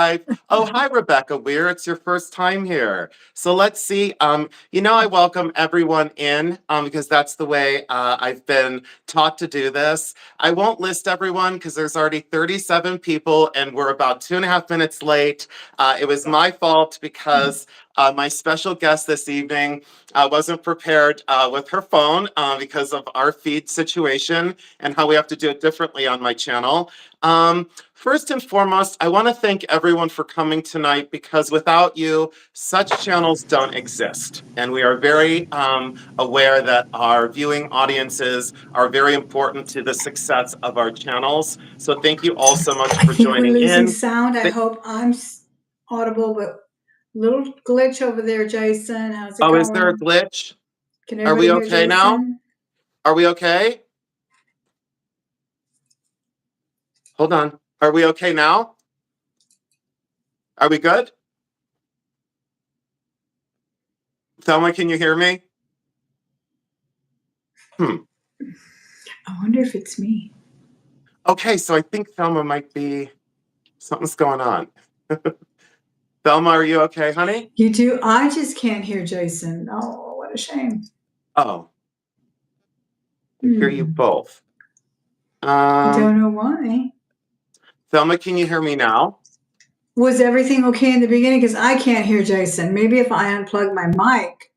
Oh, hi, Rebecca Weir. It's your first time here. So let's see. I welcome everyone in because that's the way I've been taught to do this. I won't list everyone because there's already 37 people and we're about 2.5 minutes late. It was my fault because my special guest this evening wasn't prepared with her phone because of our feed situation and how we have to do it differently on my channel. First and foremost, I want to thank everyone for coming tonight because without you, such channels don't exist. And we are very aware that our viewing audiences are very important to the success of our channels. So thank you all so much I for think we're joining losing in. sound. I hope I'm audible, but little glitch over there, Jason. How's it Oh, going? is there a glitch? Can Are we everybody hear okay now? Jason? Are we okay? Hold on. Are we okay now? Are we good? Thelma, can you hear me? I wonder if it's me. Okay, so I think Thelma might be, something's going on. Thelma, are you okay, honey? You do? I just can't hear Jason. Oh, what a shame. Oh, I hear you both. I don't know why. Thelma, can you hear me now? Was everything okay in the beginning? Because I can't hear Jason. Maybe if I unplug my mic.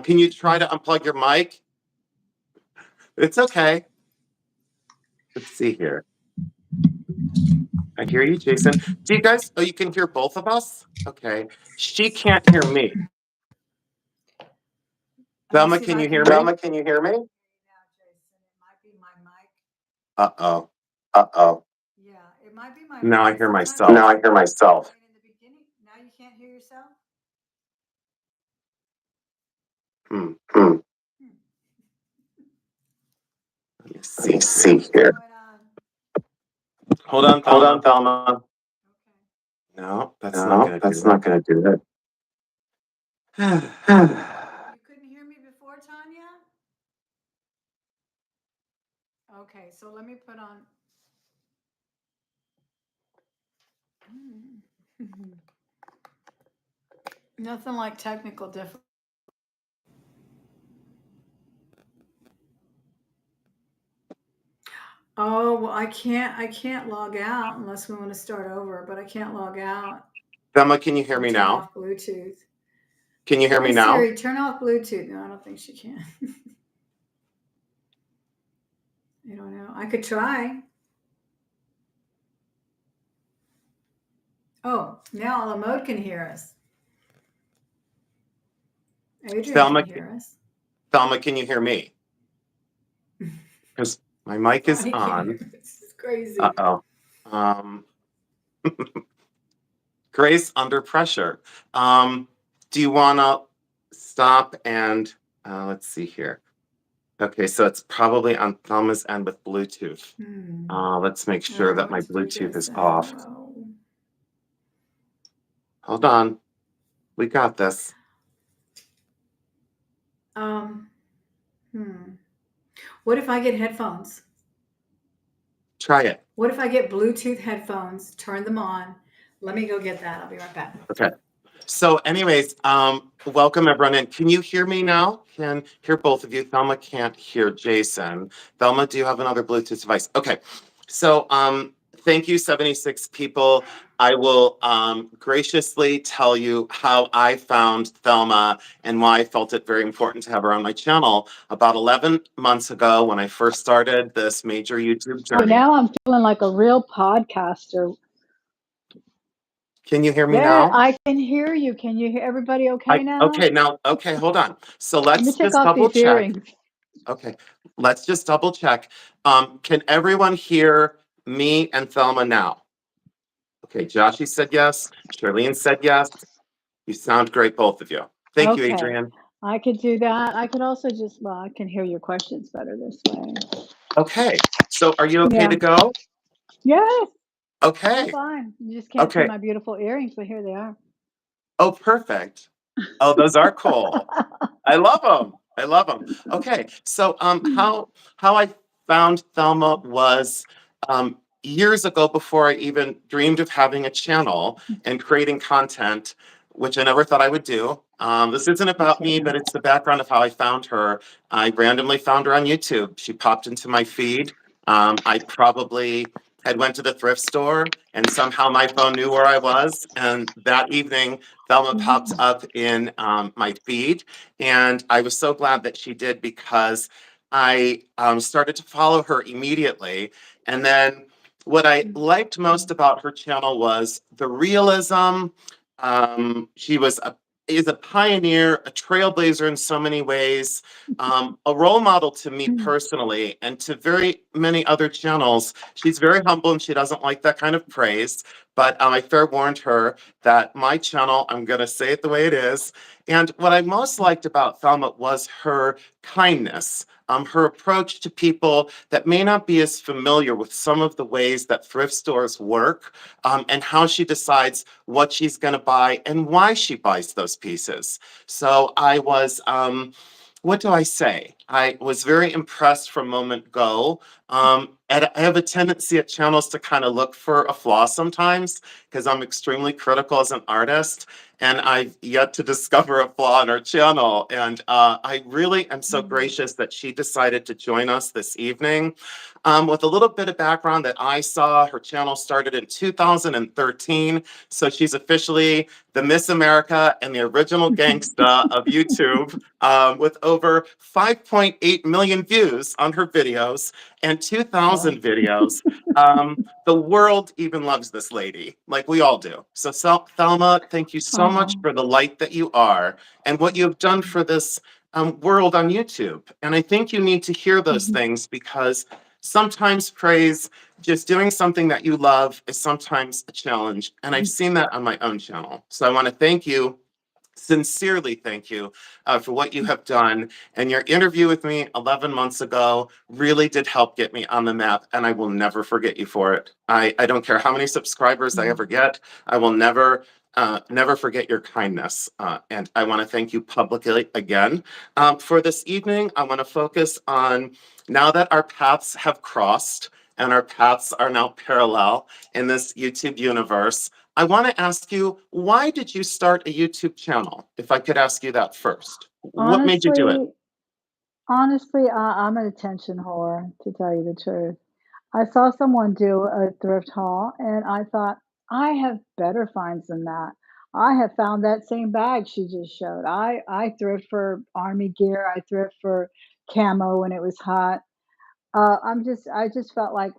Can you try to unplug your mic? It's okay. Let's see here. I hear you, Jason. Do you guys, oh, you can hear both of us? Okay. She can't hear me. Thelma, can you hear me? Thelma, can you hear me? Uh-oh. Yeah, it might be my Now I mic. hear Sometimes myself. Now I hear myself. In the beginning, now you can't hear yourself? Let me see here. Hold on, Hold on, Thelma. Thelma. No, that's not No, gonna that's do not going to do it. You couldn't hear me before, Tanya? Okay, so let me put on. Nothing like technical difficulty. Oh, well, I can't log out unless we want to start over, but I can't log out. Thelma, can you hear me Turn now? off Bluetooth. Can you hear me Hey, now? Siri, turn off Bluetooth. No, I don't think she can. I don't know. I could try. Oh, now La Mode can hear us. Adrian Thelma, can hear us. Thelma, can you hear me? Because my mic is on. This is crazy. Uh-oh. Grace, under pressure. Do you want to stop and let's see here. Okay, so it's probably on Thelma's end with Bluetooth. Let's make sure that my Bluetooth is off. Hold on. We got this. What if I get headphones? Try it. What if I get Bluetooth headphones, turn them on? Let me go get that. I'll be right back. Okay. So anyways, welcome everyone in. Can you hear me now? Can hear both of you. Thelma can't hear Jason. Thelma, do you have another Bluetooth device? Okay. So thank you, 76 people. I will graciously tell you how I found Thelma and why I felt it very important to have her on my channel. About 11 months ago, when I first started this major YouTube journey. Now I'm feeling like a real podcaster. Can you hear me now? I can hear you. Can you hear everybody okay now? Okay, hold on. So let's Let me take just off double these check. earrings. Okay, let's just double check. Can everyone hear me and Thelma now? Okay, Joshie said yes. Charlene said yes. You sound great, both of you. Thank you, Adrian. I could do that. I could also just, well, I can hear your questions better this way. Okay, so are you okay to go? Yes. Okay. I'm fine. You just can't see my beautiful earrings, but here they are. Oh, perfect. Oh, those are cool. I love them. I love them. Okay, so how I found Thelma was years ago, before I even dreamed of having a channel and creating content, which I never thought I would do. This isn't about me, but it's the background of how I found her. I randomly found her on YouTube. She popped into my feed. I probably had went to the thrift store and somehow my phone knew where I was. And that evening, Thelma popped up in my feed. And I was so glad that she did, because I started to follow her immediately. And then what I liked most about her channel was the realism. She is a pioneer, a trailblazer in so many ways, a role model to me personally and to very many other channels. She's very humble and she doesn't like that kind of praise, but I fair warned her that my channel, I'm going to say it the way it is. And what I most liked about Thelma was her kindness. Her approach to people that may not be as familiar with some of the ways that thrift stores work, and how she decides what she's going to buy and why she buys those pieces. So I was, what do I say? I was very impressed from moment go. And I have a tendency at channels to kind of look for a flaw sometimes, because I'm extremely critical as an artist. And I've yet to discover a flaw in her channel. And I really am so gracious that she decided to join us this evening. With a little bit of background that I saw, her channel started in 2013. So she's officially the Miss America and the original gangsta of YouTube, with over 5.8 million views on her videos and 2,000 videos. The world even loves this lady, like we all do. So, Thelma, thank you so much for the light that you are and what you've done for this world on YouTube. And I think you need to hear those things, because sometimes praise, just doing something that you love, is sometimes a challenge. And I've seen that on my own channel. So I want to thank you, sincerely thank you, for what you have done. And your interview with me 11 months ago really did help get me on the map, and I will never forget you for it. I don't care how many subscribers I ever get. I will never forget your kindness. And I want to thank you publicly again. For this evening, I want to focus on, now that our paths have crossed and our paths are now parallel in this YouTube universe, I want to ask you, why did you start a YouTube channel? If I could ask you that first. What made you do it? Honestly, I'm an attention whore, to tell you the truth. I saw someone do a thrift haul and I thought, I have better finds than that. I have found that same bag she just showed. I thrift for army gear. I thrift for camo when it was hot. I just felt like,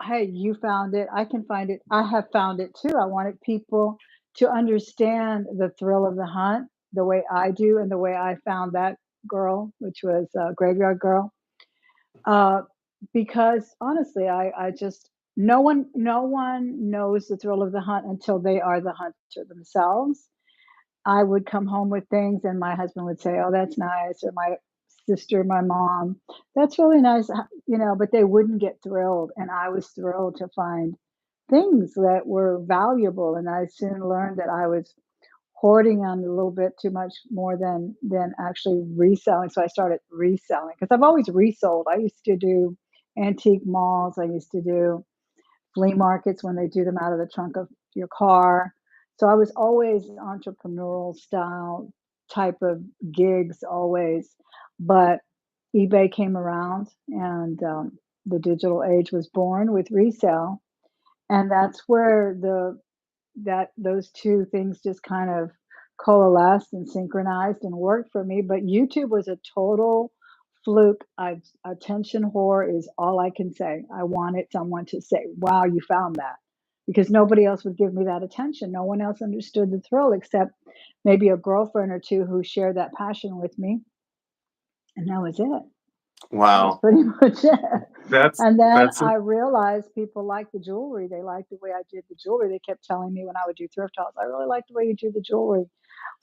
hey, you found it. I can find it. I have found it too. I wanted people to understand the thrill of the hunt the way I do and the way I found that girl, which was Graveyard Girl. Uh, because honestly, I just no one knows the thrill of the hunt until they are the hunter themselves. I would come home with things and my husband would say, "Oh, that's nice," or my sister, my mom, "That's really nice," but they wouldn't get thrilled, and I was thrilled to find things that were valuable, and I soon learned that I was hoarding on a little bit too much more than actually reselling, so I started reselling because 'cause I've always resold. I used to do antique malls, I used to do flea markets when they do them out of the trunk of your car. So I was always entrepreneurial style type of gigs always. But eBay came around and the digital age was born with resale. And that's where those two things just kind of coalesced and synchronized and worked for me. But YouTube was a total fluke. Attention whore is all I can say. I wanted someone to say, "Wow, you found that," because nobody else would give me that attention. No one else understood the thrill except maybe a girlfriend or two who shared that passion with me, and that was it. That was Wow, pretty much it. that's And then that's I realized people like the jewelry. They liked the way I did the jewelry. They kept telling me when I would do thrift hauls, "I really like the way you do the jewelry."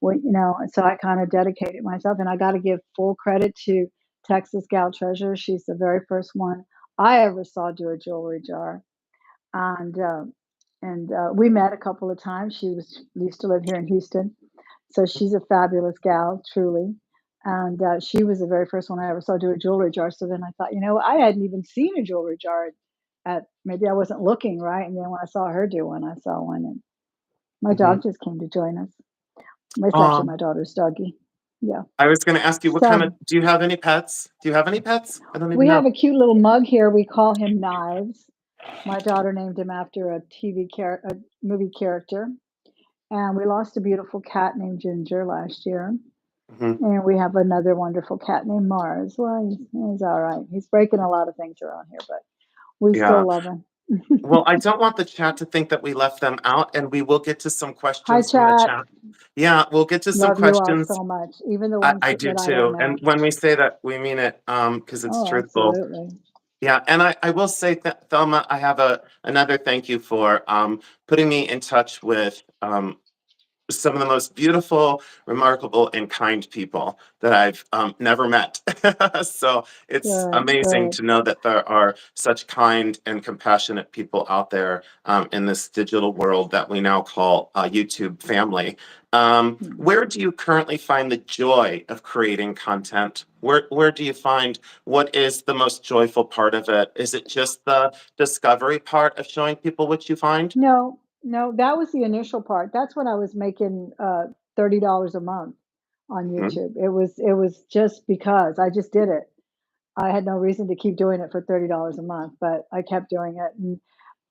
And so I kind of dedicated myself, and I got to give full credit to Texas Gal Treasure. She's the very first one I ever saw do a jewelry jar, and we met a couple of times. She used to live here in Houston, so she's a fabulous gal, truly. And she was the very first one I ever saw do a jewelry jar. So then I thought, I hadn't even seen a jewelry jar maybe I wasn't looking right, and then when I saw her do one, I saw one, and my Mhm. dog just came to join us. It's actually Um, my daughter's doggy. Yeah. I was going to ask you, what kind of, So do you have any pets? Do you have any pets? I don't even we know. have a cute little mug here. We call him Knives. My daughter named him after a movie character. And we lost a beautiful cat named Ginger last year. Mhm. And we have another wonderful cat named Mars. Well, he's all right. He's breaking a lot of things around here, but we Yeah. still love him. Well, I don't want the chat to think that we left them out, and we will get to some Hi, questions from the chat. chat. Yeah, we'll get to some Love you all questions. so much, even the I ones do that I don't too. And know. when we say that, we mean it, because it's Oh, truthful. absolutely. Yeah, and I will say that, Thelma, I have another thank you for putting me in touch with some of the most beautiful, remarkable, and kind people that I've never met. So it's Good, amazing good. to know that there are such kind and compassionate people out there in this digital world that we now call YouTube family. Mm. Where do you currently find the joy of creating content? Where do you find what is the most joyful part of it? Is it just the discovery part of showing people what you find? No, no, that was the initial part. That's when I was making $30 a month on Mhm. YouTube. It was just because I just did it. I had no reason to keep doing it for $30 a month, but I kept doing it. And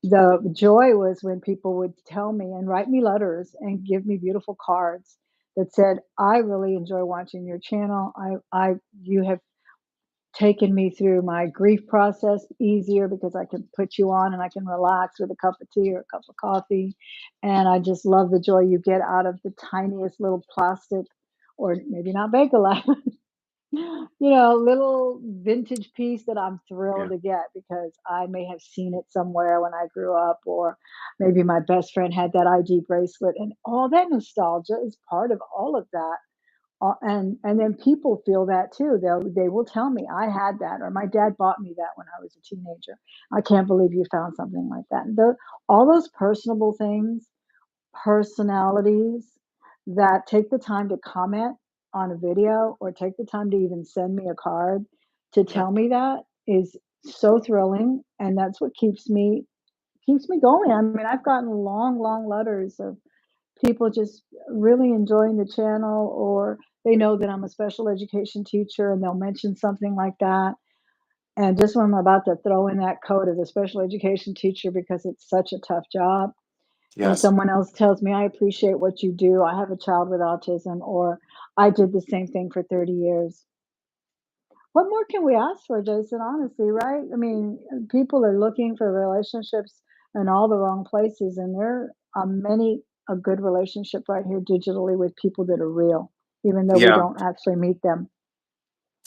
the joy was when people would tell me and write me letters and give me beautiful cards that said, "I really enjoy watching your channel. You have taken me through my grief process easier because I can put you on and I can relax with a cup of tea or a cup of coffee. And I just love the joy you get out of the tiniest little plastic, or maybe not Bakelite, little vintage piece that I'm thrilled Yeah. to get because I may have seen it somewhere when I grew up, or maybe my best friend had that ID bracelet, and all that nostalgia is part of all of that. And then people feel that too. They will tell me, "I had that," or "My dad bought me that when I was a teenager. I can't believe you found something like that." And all those personable things, personalities that take the time to comment on a video or take the time to even send me a card to Yeah. tell me that is so thrilling, and that's what keeps me going. I mean, I've gotten long, long letters of people just really enjoying the channel, or they know that I'm a special education teacher and they'll mention something like that. And just when I'm about to throw in that code as a special education teacher because it's such a tough job, and Yes. someone else tells me, "I appreciate what you do. I have a child with autism," or "I did the same thing for 30 years." What more can we ask for, Jason? Honestly, right? I mean, people are looking for relationships in all the wrong places, and there are many a good relationship right here digitally with people that are real, even though we Yeah. don't actually meet them.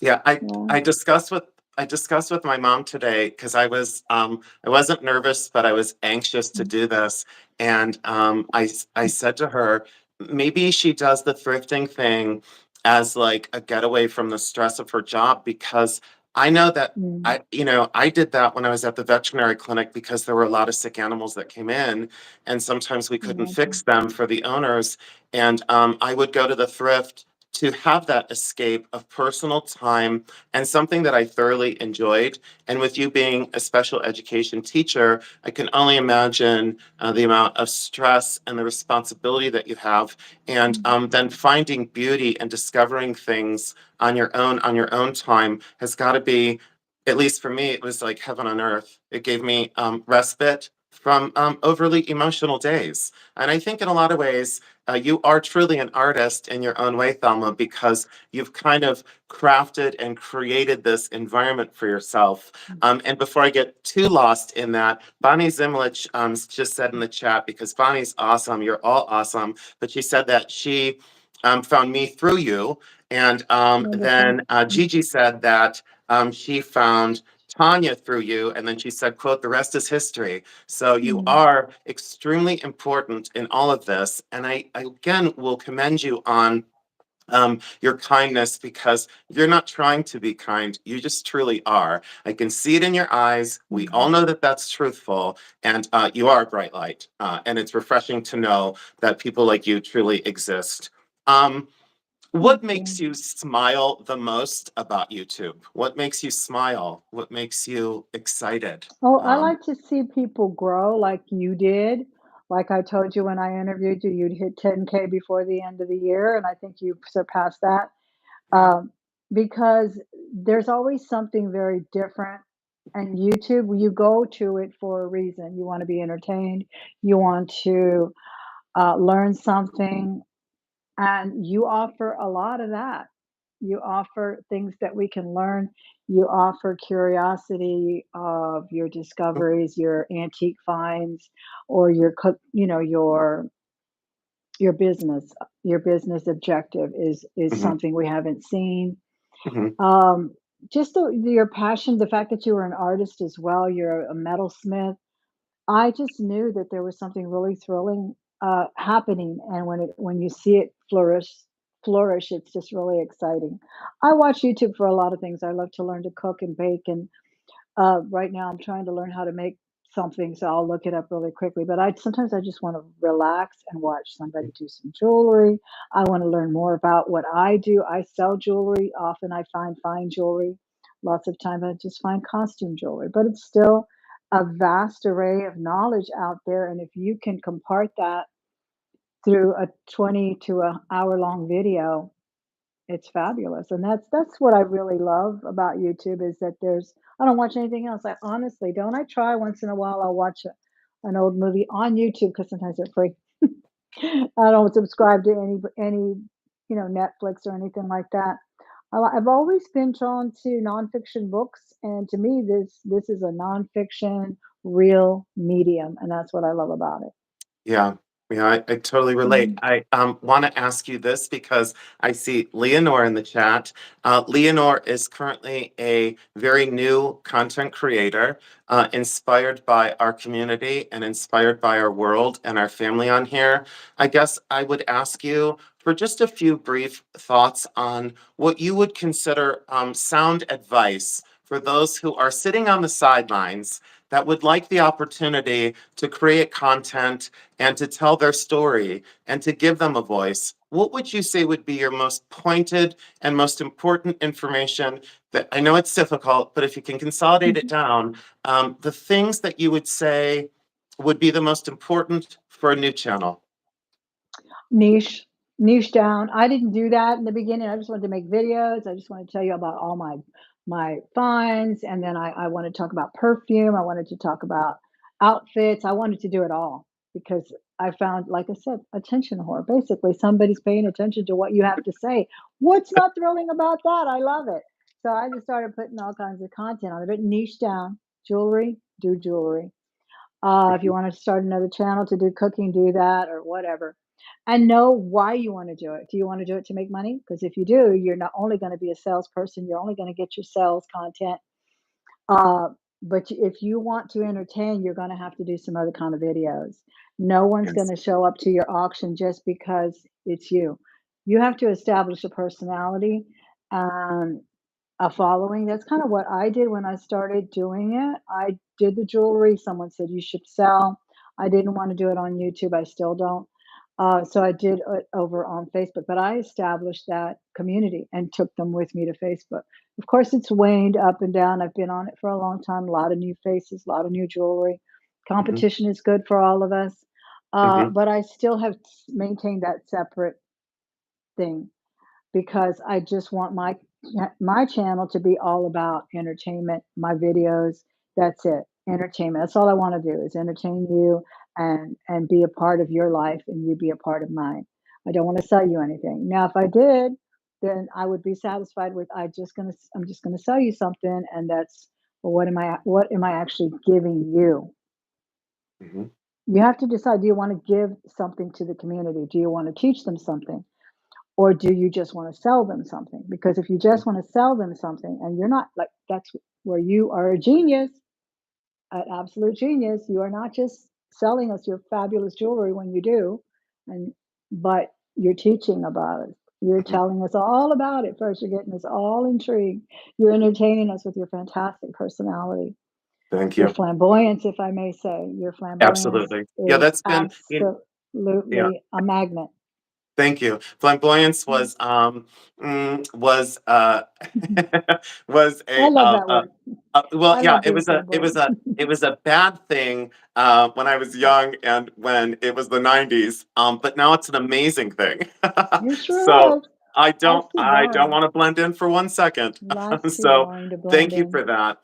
Yeah, Yeah. I discussed with my mom today because I wasn't nervous, but I was anxious to Mm, do this. And I said to her, maybe she does the thrifting thing as like a getaway from the stress of her job, because I know that mm, I did that when I was at the veterinary clinic because there were a lot of sick animals that came in, and sometimes we couldn't fix imagine. them for the owners. And I would go to the thrift to have that escape of personal time and something that I thoroughly enjoyed. And with you being a special education teacher, I can only imagine the amount of stress and the responsibility that you have. And Mm, then finding beauty and discovering things on your own time has got to be, at least for me, it was like heaven on earth. It gave me respite from overly emotional days. And I think in a lot of ways, you are truly an artist in your own way, Thelma, because you've kind of crafted and created this environment for yourself. mm, And before I get too lost in that, Bonnie Zimlich just said in the chat, because Bonnie's awesome, you're all awesome, but she said that she found me through you. And wonderful. then Mm, Gigi said that she found Tanya through you, and then she said, quote, "The rest is history." So you mm, are extremely important in all of this. And I again will commend you on your kindness, because you're not trying to be kind. You just truly are. I can see it in your eyes. We all mm. know that that's truthful. And you are a bright light. And it's refreshing to know that people like you truly exist. Um, What Thank makes you. you smile the most about YouTube? What makes you smile? What makes you excited? Oh, I Um, like to see people grow like you did. Like I told you when I interviewed you, you'd hit 10K before the end of the year, and I think you surpassed that. yeah. Um, because there's always something very different. And YouTube, you go to it for a reason. You want to be entertained, you want to learn something, and you offer a lot of that. You offer things that we can learn. You offer curiosity of your discoveries, your antique finds, or your your business. Your business objective is Mhm, something we haven't seen. mhm, Um, just your passion, the fact that you were an artist as well. You're a metalsmith. I just knew that there was something really thrilling happening, and when you see it flourish, it's just really exciting. I watch YouTube for a lot of things. I love to learn to cook and bake, and right now I'm trying to learn how to make something, so I'll look it up really quickly. But I sometimes I just want to relax and watch somebody do some jewelry. I want to learn more about what I do. I sell jewelry. Often I find fine jewelry. Lots of time I just find costume jewelry, but it's still a vast array of knowledge out there. And if you can compart that through a 20 to a hour long video, it's fabulous, and that's what I really love about YouTube is that I don't watch anything else. I honestly don't. I try once in a while. I'll watch an old movie on YouTube because sometimes they're free. I don't subscribe to any Netflix or anything like that. I've always been drawn to nonfiction books, and to me, this is a nonfiction real medium, and that's what I love about it. yeah. Yeah, I totally relate. Mhm. I want to ask you this because I see Leonore in the chat. Leonore is currently a very new content creator, inspired by our community and inspired by our world and our family on here. I guess I would ask you for just a few brief thoughts on what you would consider sound advice for those who are sitting on the sidelines that would like the opportunity to create content and to tell their story and to give them a voice. What would you say would be your most pointed and most important information that I know it's difficult, but if you can consolidate it Mhm. down, the things that you would say would be the most important for a new channel? Niche, niche down. I didn't do that in the beginning. I just wanted to make videos. I just wanted to tell you about all my finds, and then I wanted to talk about perfume. I wanted to talk about outfits. I wanted to do it all because I found, like I said, attention whore. Basically, somebody's paying attention to what you have to say. What's not thrilling about that? I love it. So I just started putting all kinds of content on it, but niche down. Jewelry, do jewelry. If you want to start another channel to do cooking, do that or whatever. And know why you want to do it. Do you want to do it to make money? Because if you do, you're not only going to be a salesperson, you're only going to get your sales content. Uh, but if you want to entertain, you're going to have to do some other kind of videos. No one's going Yes. to show up to your auction just because it's you. You have to establish a personality. Um, a following. That's kind of what I did when I started doing it. I did the jewelry. Someone said you should sell. I didn't want to do it on YouTube. I still don't. So I did it over on Facebook, but I established that community and took them with me to Facebook. Of course, it's waned up and down. I've been on it for a long time. A lot of new faces, a lot of new jewelry. Mhm, Competition is good for all of us, mhm, but I still have maintained that separate thing because I just want my channel to be all about entertainment, my videos, that's it. Entertainment. That's all I want to do is entertain you and be a part of your life and you be a part of mine. I don't want to sell you anything. Now if I did, then I would be satisfied with I'm just going to sell you something and that's well, what am I actually giving you? mhm, You have to decide, do you want to give something to the community? Do you want to teach them something? Or do you just want to sell them something? Because if you mhm, just want to sell them something and you're not like, that's where you are a genius, an absolute genius. You are not just selling us your fabulous jewelry when you do, and but you're teaching about it. You're mhm. telling us all about it first. You're getting us all intrigued. You're entertaining us with your fantastic personality, Thank your you. flamboyance, if I may say. Your flamboyance Absolutely. Yeah, is that's been, absolutely yeah. a magnet. Thank you. Flamboyance was was I a love that word. well, I yeah, love being flamboyant. it was a bad thing when I was young and when it was the 90s. But now it's an amazing thing. It sure So is. Life's too I don't boring. want to blend in for one second. Life's too So boring to blend thank you in. for that.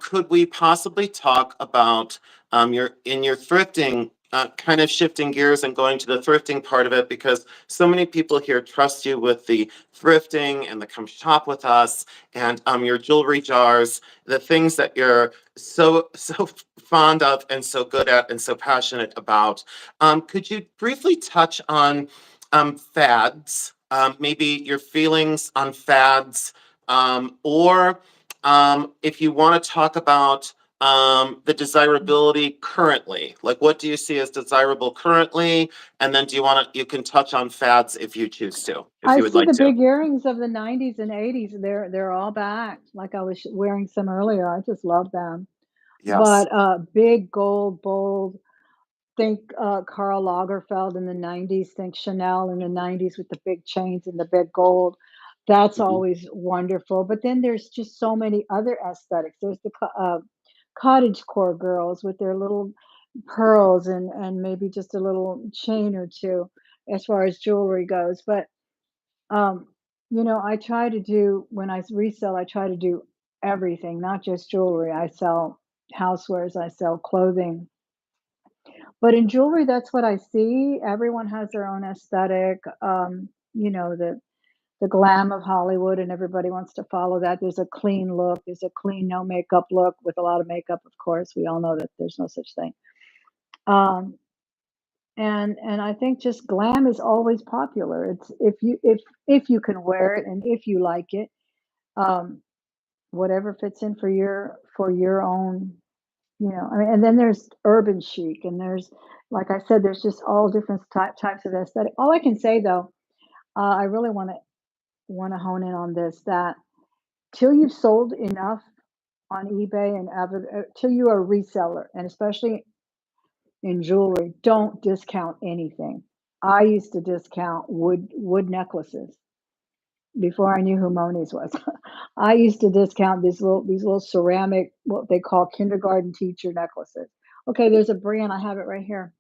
Could we possibly talk about your thrifting, kind of shifting gears and going to the thrifting part of it, because so many people here trust you with the thrifting and the come shop with us and your jewelry jars, the things that you're so fond of and so good at and so passionate about. Could you briefly touch on fads, maybe your feelings on fads, or if you want to talk about the desirability currently, like what do you see as desirable currently? And then you can touch on fads if you choose to, if I you would see like the to. big earrings of the 90s and 80s. They're all back. Like I was wearing some earlier. I just love them. Yes. But big gold, bold. Think Karl Lagerfeld in the 90s. Think Chanel in the 90s with the big chains and the big gold. That's Mhm. always wonderful. But then there's just so many other aesthetics. There's the cottage core girls with their little pearls and maybe just a little chain or two as far as jewelry goes. But um, I try to do when I resell, I try to do everything, not just jewelry. I sell housewares, I sell clothing. But in jewelry, that's what I see. Everyone has their own aesthetic. The glam of Hollywood, and everybody wants to follow that. There's a clean look. There's a clean, no makeup look with a lot of makeup. Of course, we all know that there's no such thing. Um, and I think just glam is always popular. It's if you can wear it and if you like it, um, whatever fits in for your own. I mean, and then there's urban chic, and there's, like I said, there's just all different types of aesthetic. All I can say though, I really want to hone in on this that till you've sold enough on eBay and till you are a reseller, and especially in jewelry, don't discount anything. I used to discount wood necklaces before I knew who Moni's was. I used to discount these little ceramic, what they call kindergarten teacher necklaces. Okay, there's a brand, I have it right here.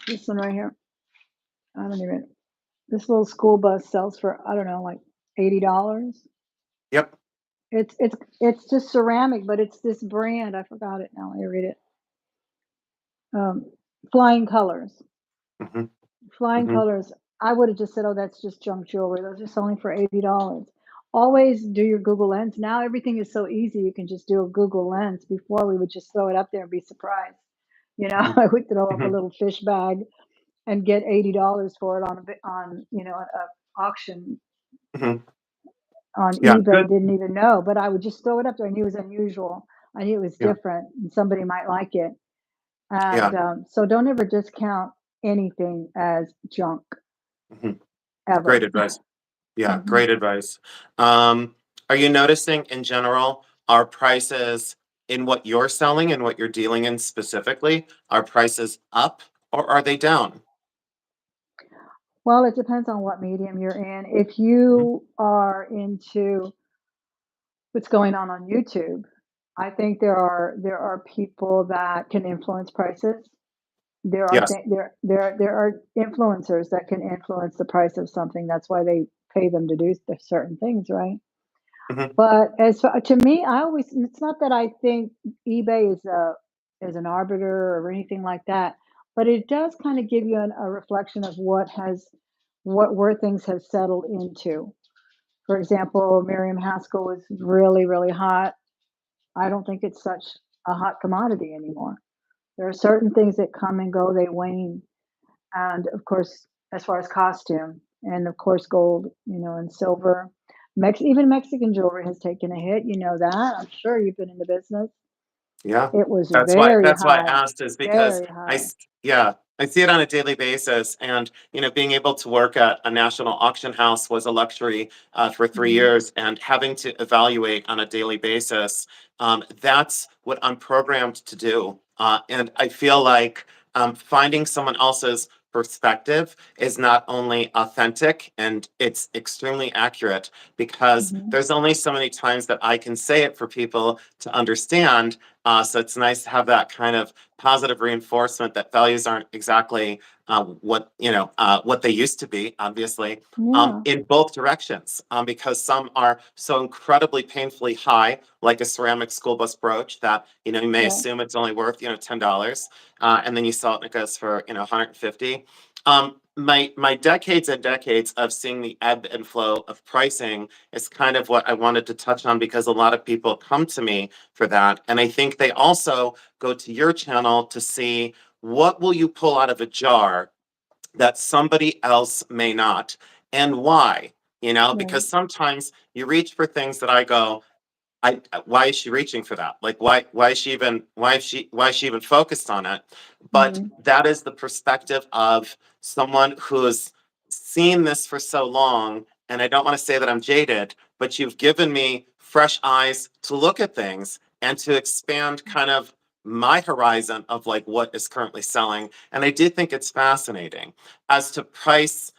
This one right here. I don't even This little school bus sells for, I don't know, like $80. Yep. It's just ceramic, but it's this brand. I forgot it now. I read it. Um, Flying Colors. Hmm. Flying Hmm. Colors. I would have just said, "Oh, that's just junk jewelry. Those are selling for $80." Always do your Google Lens. Now everything is so easy. You can just do a Google Lens. Before we would just throw it up there and be surprised. Hmm. I would throw up a Hmm. little fish bag and get $80 for it on a auction Hmm. on Yeah. eBay. Good. Didn't even know, but I would just throw it up there. I knew it was unusual. I knew it was Yeah. different, and somebody might like it. Yeah. And so don't ever discount anything as junk Hmm. Great ever. advice. Yeah, Mhm. great advice. Um, are you noticing in general, are prices in what you're selling and what you're dealing in specifically, are prices up or are they down? Well, it depends on what medium you're in. If Mhm. you are into what's going on YouTube, I think there are people that can influence prices. Yes. There are influencers that can influence the price of something. That's why they pay them to do certain things, right? Hmm. But to me, it's not that I think eBay is an arbiter or anything like that, but it does kind of give you a reflection of where things have settled into. For example, Miriam Haskell was really, really hot. I don't think it's such a hot commodity anymore. There are certain things that come and go, they wane. And of course, as far as costume, and of course, gold, and silver. Even Mexican jewelry has taken a hit. You know that. I'm sure you've been in the business. Yeah. It was That's very why I high, asked is because very high. yeah, I see it on a daily basis. And, being able to work at a national auction house was a luxury for three Mhm. years, and having to evaluate on a daily basis, that's what I'm programmed to do. And I feel like finding someone else's perspective is not only authentic and it's extremely accurate, because Mhm. there's only so many times that I can say it for people to understand. So it's nice to have that kind of positive reinforcement that values aren't exactly what they used to be, obviously, Yeah, in both directions, because some are so incredibly painfully high, like a ceramic school bus brooch that you may right. assume it's only worth $10, and then you sell it and it goes for 150. My decades and decades of seeing the ebb and flow of pricing is kind of what I wanted to touch on, because a lot of people come to me for that, and I think they also go to your channel to see what will you pull out of a jar that somebody else may not, and why. Right. Because sometimes you reach for things that I go, why is she reaching for that? Like, why is she even focused on it? But Mhm. that is the perspective of someone who's seen this for so long. And I don't want to say that I'm jaded, but you've given me fresh eyes to look at things and to expand kind of my horizon of like what is currently selling. And I do think it's fascinating. As to price,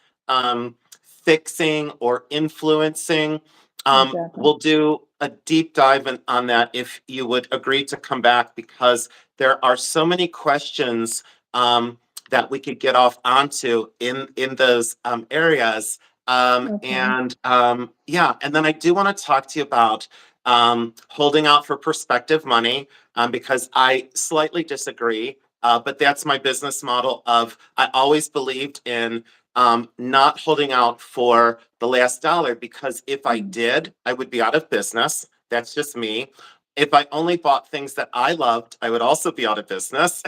fixing or influencing, Exactly. we'll do a deep dive on that if you would agree to come back, because there are so many questions that we could get off onto in those areas. Okay. And and then I do want to talk to you about holding out for prospective money, because I slightly disagree. But that's my business model of I always believed in not holding out for the last dollar, because if I Mm. did, I would be out of business. That's just me. If I only bought things that I loved, I would also be out of business.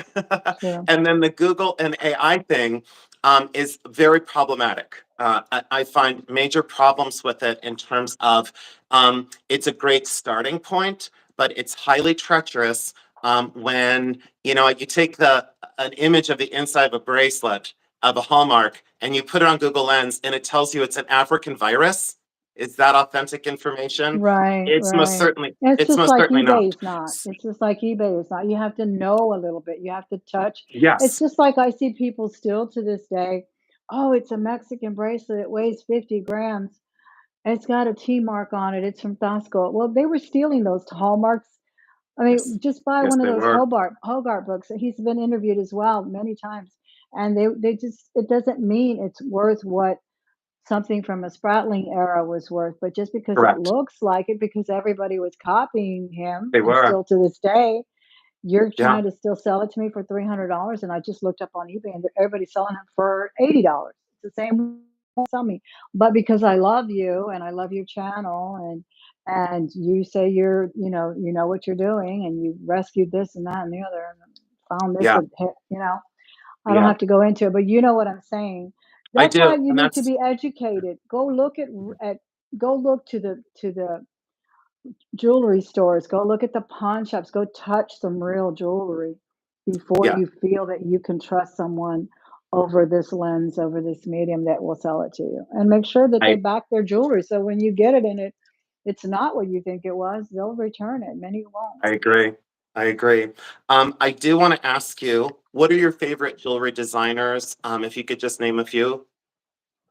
Sure. And then the Google and AI thing is very problematic. I find major problems with it in terms of it's a great starting point, but it's highly treacherous when you take an image of the inside of a bracelet of a hallmark and you put it on Google Lens and it tells you it's an African virus. Is that authentic information? Right, It's most right. certainly It's it's just most like certainly eBay not. is not. It's just like eBay is not. You have to know a little bit. You have to touch. It's Yes. just like I see people still to this day. Oh, it's a Mexican bracelet. It weighs 50 grams. It's got a T mark on it. It's from Costco. Well, they were stealing those hallmarks. I Yes. mean, just buy Yes, one of they those were. Hogart books. He's been interviewed as well many times, and they just it doesn't mean it's worth what something from a Spratling era was worth, but just because it Correct. looks like it, because everybody was copying him, They and were. still to this day, you're Yeah. trying to still sell it to me for $300, and I just looked up on eBay, and everybody's selling it for $80. It's the same sell me, but because I love you and I love your channel, and you say you know what you're doing, and you rescued this and that and the other, and found this, Yeah. I don't Yeah. have to go into it, but you know what I'm saying. I That's why do. you And need to that's be educated. Go look at go look to the jewelry stores. Go look at the pawn shops. Go touch some real jewelry before yeah. you feel that you can trust someone over this lens, over this medium that will sell it to you. And make sure that they I back their jewelry. So when you get it and it's not what you think it was, they'll return it. Many won't. I agree. I agree. I do want to ask you, what are your favorite jewelry designers? If you could just name a few.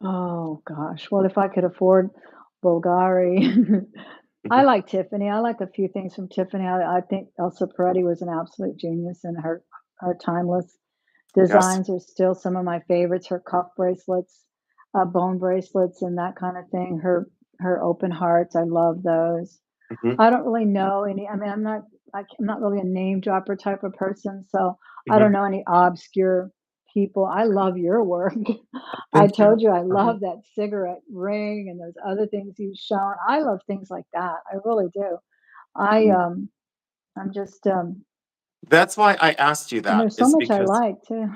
Oh gosh. Well, if I could afford Bulgari, I Mhm. like Tiffany. I like a few things from Tiffany. I think Elsa Peretti was an absolute genius, and her timeless Yes. designs are still some of my favorites. Her cuff bracelets, bone bracelets, and that kind of thing. Her open hearts, I love those. Hmm. I don't really know any. I mean, I'm not really a name dropper type of person, so I don't Hmm. know any obscure people. I love your work. I Thank you. told you I Mhm. love that cigarette ring and those other things you've shown. I love things like that. I really do. I I'm just That's why I asked you and that, there's so is much I because like too.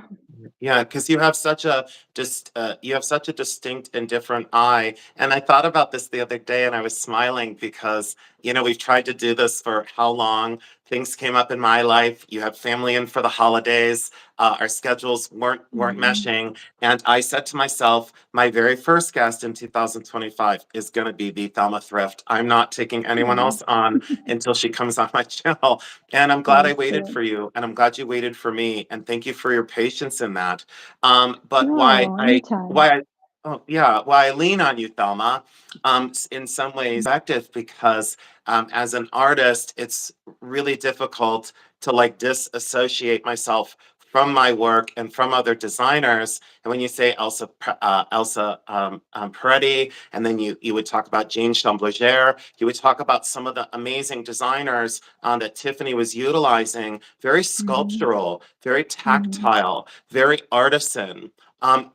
yeah, because you have such a distinct and different eye. And I thought about this the other day and I was smiling because, we've tried to do this for how long? things came up in my life. You had family in for the holidays. Our schedules weren't Mhm. meshing, and I said to myself, my very first guest in 2025 is going to be the Thelma Thrift. I'm not taking anyone Aw. else on until she comes on my channel. And I'm glad I That's waited good. for you, and I'm glad you waited for me. And thank you for your patience in that. But No, anytime. oh yeah, why I lean on you, Thelma, in some ways, active because as an artist, it's really difficult to like disassociate myself from my work and from other designers. And when you say Elsa Peretti, and then you would talk about Jean Chamblager, you would talk about some of the amazing designers that Tiffany was utilizing, very Mhm. sculptural, very Mhm. tactile, very artisan,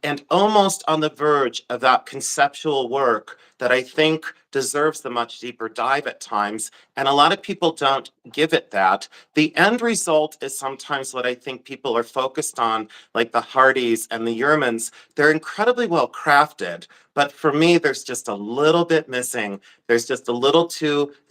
and almost on the verge of that conceptual work that I think deserves the much deeper dive at times. And a lot of people don't give it that. The end result is sometimes what I think people are focused on, like the Hardys and the Yermans. They're incredibly well crafted, but for me, there's just a little bit missing. There's just it's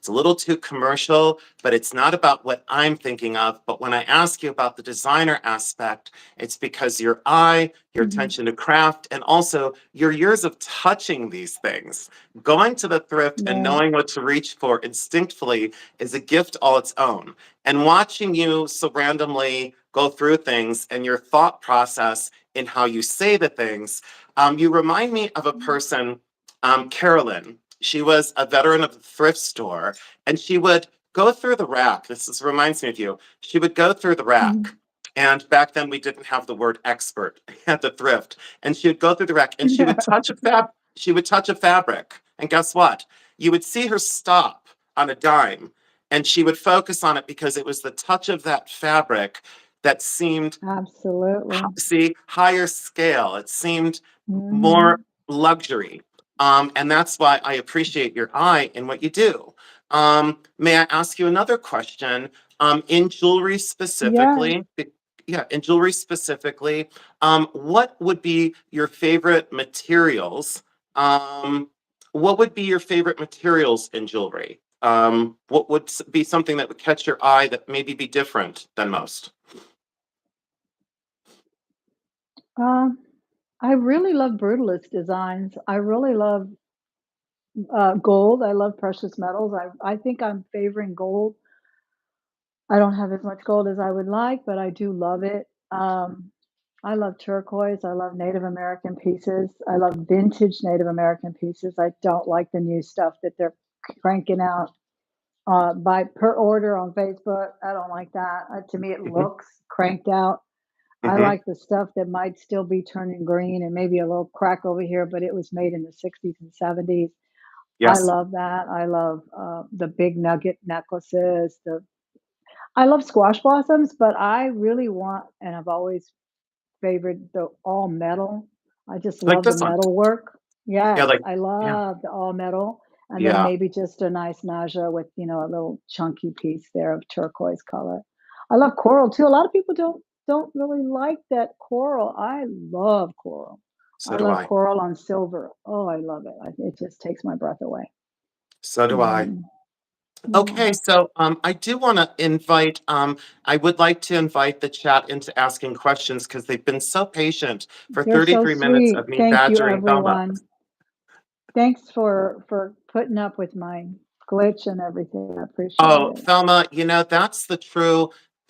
a little too commercial, but it's not about what I'm thinking of. But when I ask you about the designer aspect, it's because your eye, your Mhm. attention to craft, and also your years of touching these things. Going to the thrift and Right. knowing what to reach for instinctively is a gift all its own. And watching you so randomly go through things and your thought process in how you say the things, you remind me of a person, Carolyn. She was a veteran of the thrift store, and she would go through the rack. Reminds me of you. She would go through the rack. Mhm. And back then we didn't have the word expert at the thrift. And she would go through the rack and she would touch a fabric. And guess what? You would see her stop on a dime and she would focus on it because it was the touch of that fabric that seemed, Absolutely. see, higher scale. It seemed more Mhm. luxury. And that's why I appreciate your eye in what you do. May I ask you another question? In jewelry Yeah. specifically, yeah, in jewelry specifically, what would be your favorite materials? Um, what would be your favorite materials in jewelry? What would be something that would catch your eye that maybe be different than most? Um, I really love brutalist designs. I really love gold. I love precious metals. I think I'm favoring gold. I don't have as much gold as I would like, but I do love it. I love turquoise. I love Native American pieces. I love vintage Native American pieces. I don't like the new stuff that they're cranking out by per order on Facebook. I don't like that. To me, it Hmm. looks cranked out. I Hmm. like the stuff that might still be turning green and maybe a little crack over here, but it was made in the 60s and 70s. I Yes. love that. I love the big nugget necklaces. I love squash blossoms, but I really want, and I've always favored the all metal. I just Like love the this one. metal work. Yeah, Yes, like, I yeah, love the all metal, and then yeah. maybe just a nice naja with, a little chunky piece there of turquoise color. I love coral too. A lot of people don't really like that coral. I love coral. So I do love I. coral on silver. Oh, I love it. It just takes my breath away. So do I. Mhm. Yeah. Okay, so I do want to invite, I would like to invite the chat into asking questions because they've been so patient for You're so 33 minutes of sweet. me Thank you, badgering Thelma. everyone. Thanks for putting up with my glitch and everything. I appreciate Oh, it. Thelma,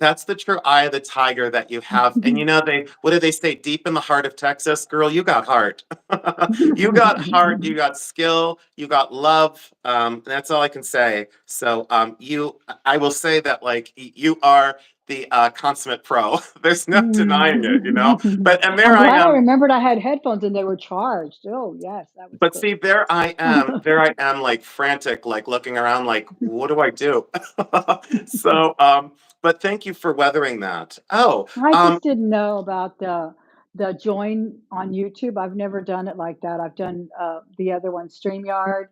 that's the true eye of the tiger that you have. And what do they say? Deep in the heart of Texas, girl, you got heart. You got heart, you got skill, you got love. That's all I can say. So, I will say that like you are the consummate pro. There's no denying it, But and there I'm I glad I am. remembered I had headphones and they were charged. Oh, yes, that was But good. see, there I am, like frantic, like looking around, like, what do I do? So, but thank you for weathering that. Oh, I just didn't know about the join on YouTube. I've never done it like that. I've done the other one, StreamYard.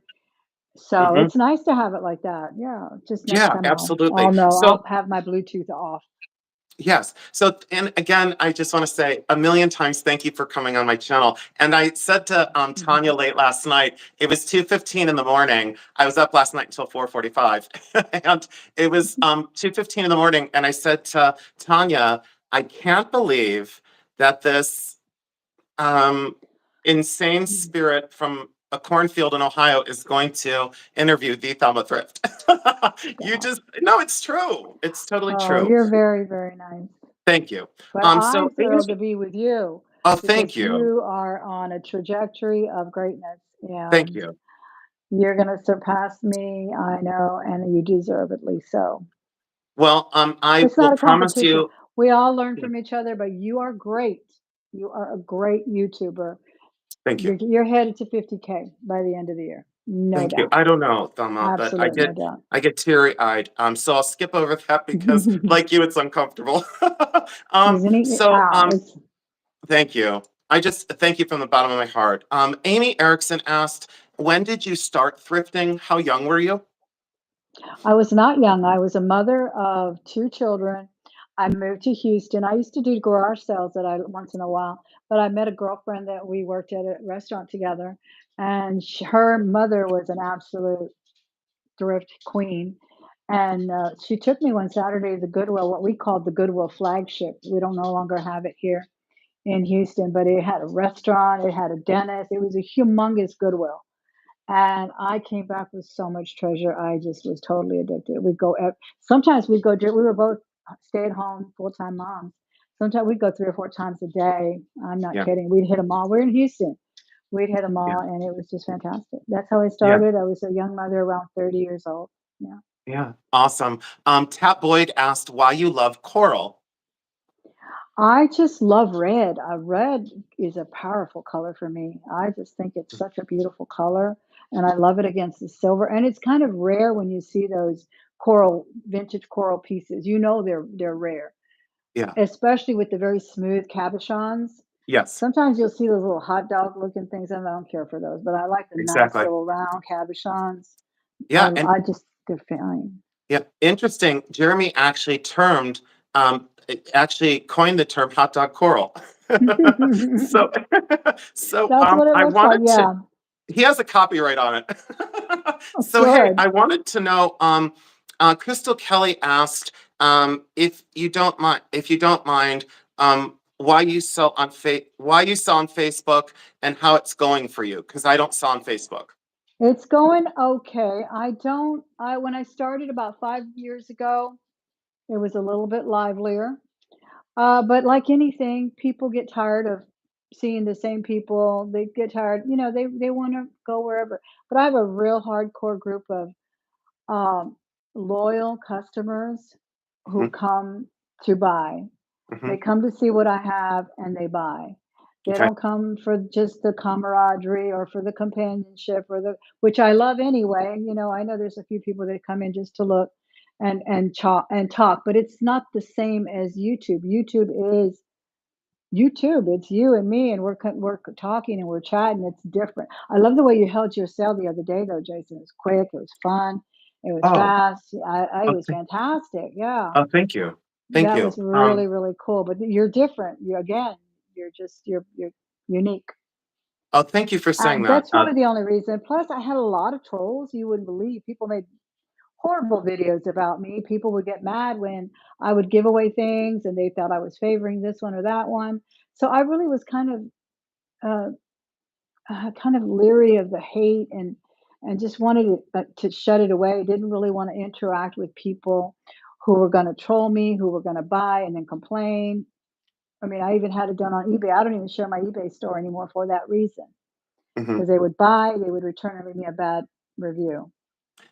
So mhm. it's nice to have it like that. Yeah, just next Yeah, time I'll absolutely. know. So, I'll have my Bluetooth off. Yes. So, and again, I just want to say a million times thank you for coming on my channel. And I said to Tanya late last night, it was 2:15 in the morning. I was up last night until 4:45, and it was 2:15 in the morning. And I said to Tanya, I can't believe that this insane spirit from a cornfield in Ohio is going to interview the Thelma Thrift. You Stop. just, no, it's true. It's totally Oh, true. you're very, very nice. Thank you. But So I'm thrilled to Amy, be with you oh, thank because you. you are on a trajectory of greatness Thank and you. you're going to surpass me, I know, and you deservedly so. Well, I It's will not a promise competition. you, We all learn from each other, but you are great. You are a great YouTuber. thank you. You're headed to 50K by the end of the year. No Thank you. doubt. I don't know, Thelma, but Absolute no doubt. I get teary-eyed. So I'll skip over that because like you, it's uncomfortable. um, Isn't he? so Ow. um, thank you. I just thank you from the bottom of my heart. Amy Erickson asked, when did you start thrifting? How young were you? I was not young. I was a mother of 2 children. I moved to Houston. I used to do garage sales that I once in a while, but I met a girlfriend that we worked at a restaurant together, and her mother was an absolute thrift queen. And she took me one Saturday to the Goodwill, what we called the Goodwill flagship. We don't no longer have it here in Houston, but it had a restaurant, it had a dentist. It was a humongous Goodwill. And I came back with so much treasure. I just was totally addicted. Sometimes we'd go, we were both stay at home full time moms. Sometimes we'd go 3 or 4 times a day. I'm not Yeah, kidding. We'd hit them all. We're in Houston. We'd hit them yeah, all, and it was just fantastic. That's how I yeah, started. I was a young mother around 30 years old. Yeah. yeah. Awesome. Tat Boyd asked why you love coral. I just love red. Red is a powerful color for me. I just think it's such a beautiful color, and I love it against the silver. And it's kind of rare when you see those vintage coral pieces. You know they're rare, Yeah. especially with the very smooth cabochons. Yes. Sometimes you'll see those little hot dog looking things, and I don't care for those, but I like the nice Exactly. little round cabochons. Yeah, and I just they're fine. yeah, interesting. Jeremy actually coined the term hot dog coral. So, That's what it I looks like. wanted to. Yeah. He has a copyright on it. Oh, So, hey, good. I wanted to know. Crystal Kelly asked if you don't mind, why you sell on Facebook and how it's going for you, because I don't sell on Facebook. It's going okay. When I started about 5 years ago, it was a little bit livelier. But like anything, people get tired of seeing the same people. They get tired, they want to go wherever. But I have a real hardcore group of um, loyal customers who Mhm, come to buy. They mhm. come to see what I have and they buy. They Okay. don't come for just the camaraderie or for the companionship which I love anyway. I know there's a few people that come in just to look and talk, but it's not the same as YouTube. Is YouTube. It's you and me, and we're talking and we're chatting. It's different. I love the way you held your sale the other day, though, Jason. It was quick. It was fun. It was Oh, fast. It was okay. fantastic. Yeah. Oh, thank you. Thank That was you. really, really cool, but you're different. You're unique. Oh, thank you for saying that. That's one of the only reasons. Plus, I had a lot of trolls you wouldn't believe. People made horrible videos about me. People would get mad when I would give away things and they thought I was favoring this one or that one. So I really was uh, kind of leery of the hate and just wanted to shut it away. Didn't really want to interact with people who were going to troll me, who were going to buy and then complain. I mean, I even had it done on eBay. I don't even share my eBay store anymore for that reason, Mhm. because they would buy, they would return and leave me a bad review,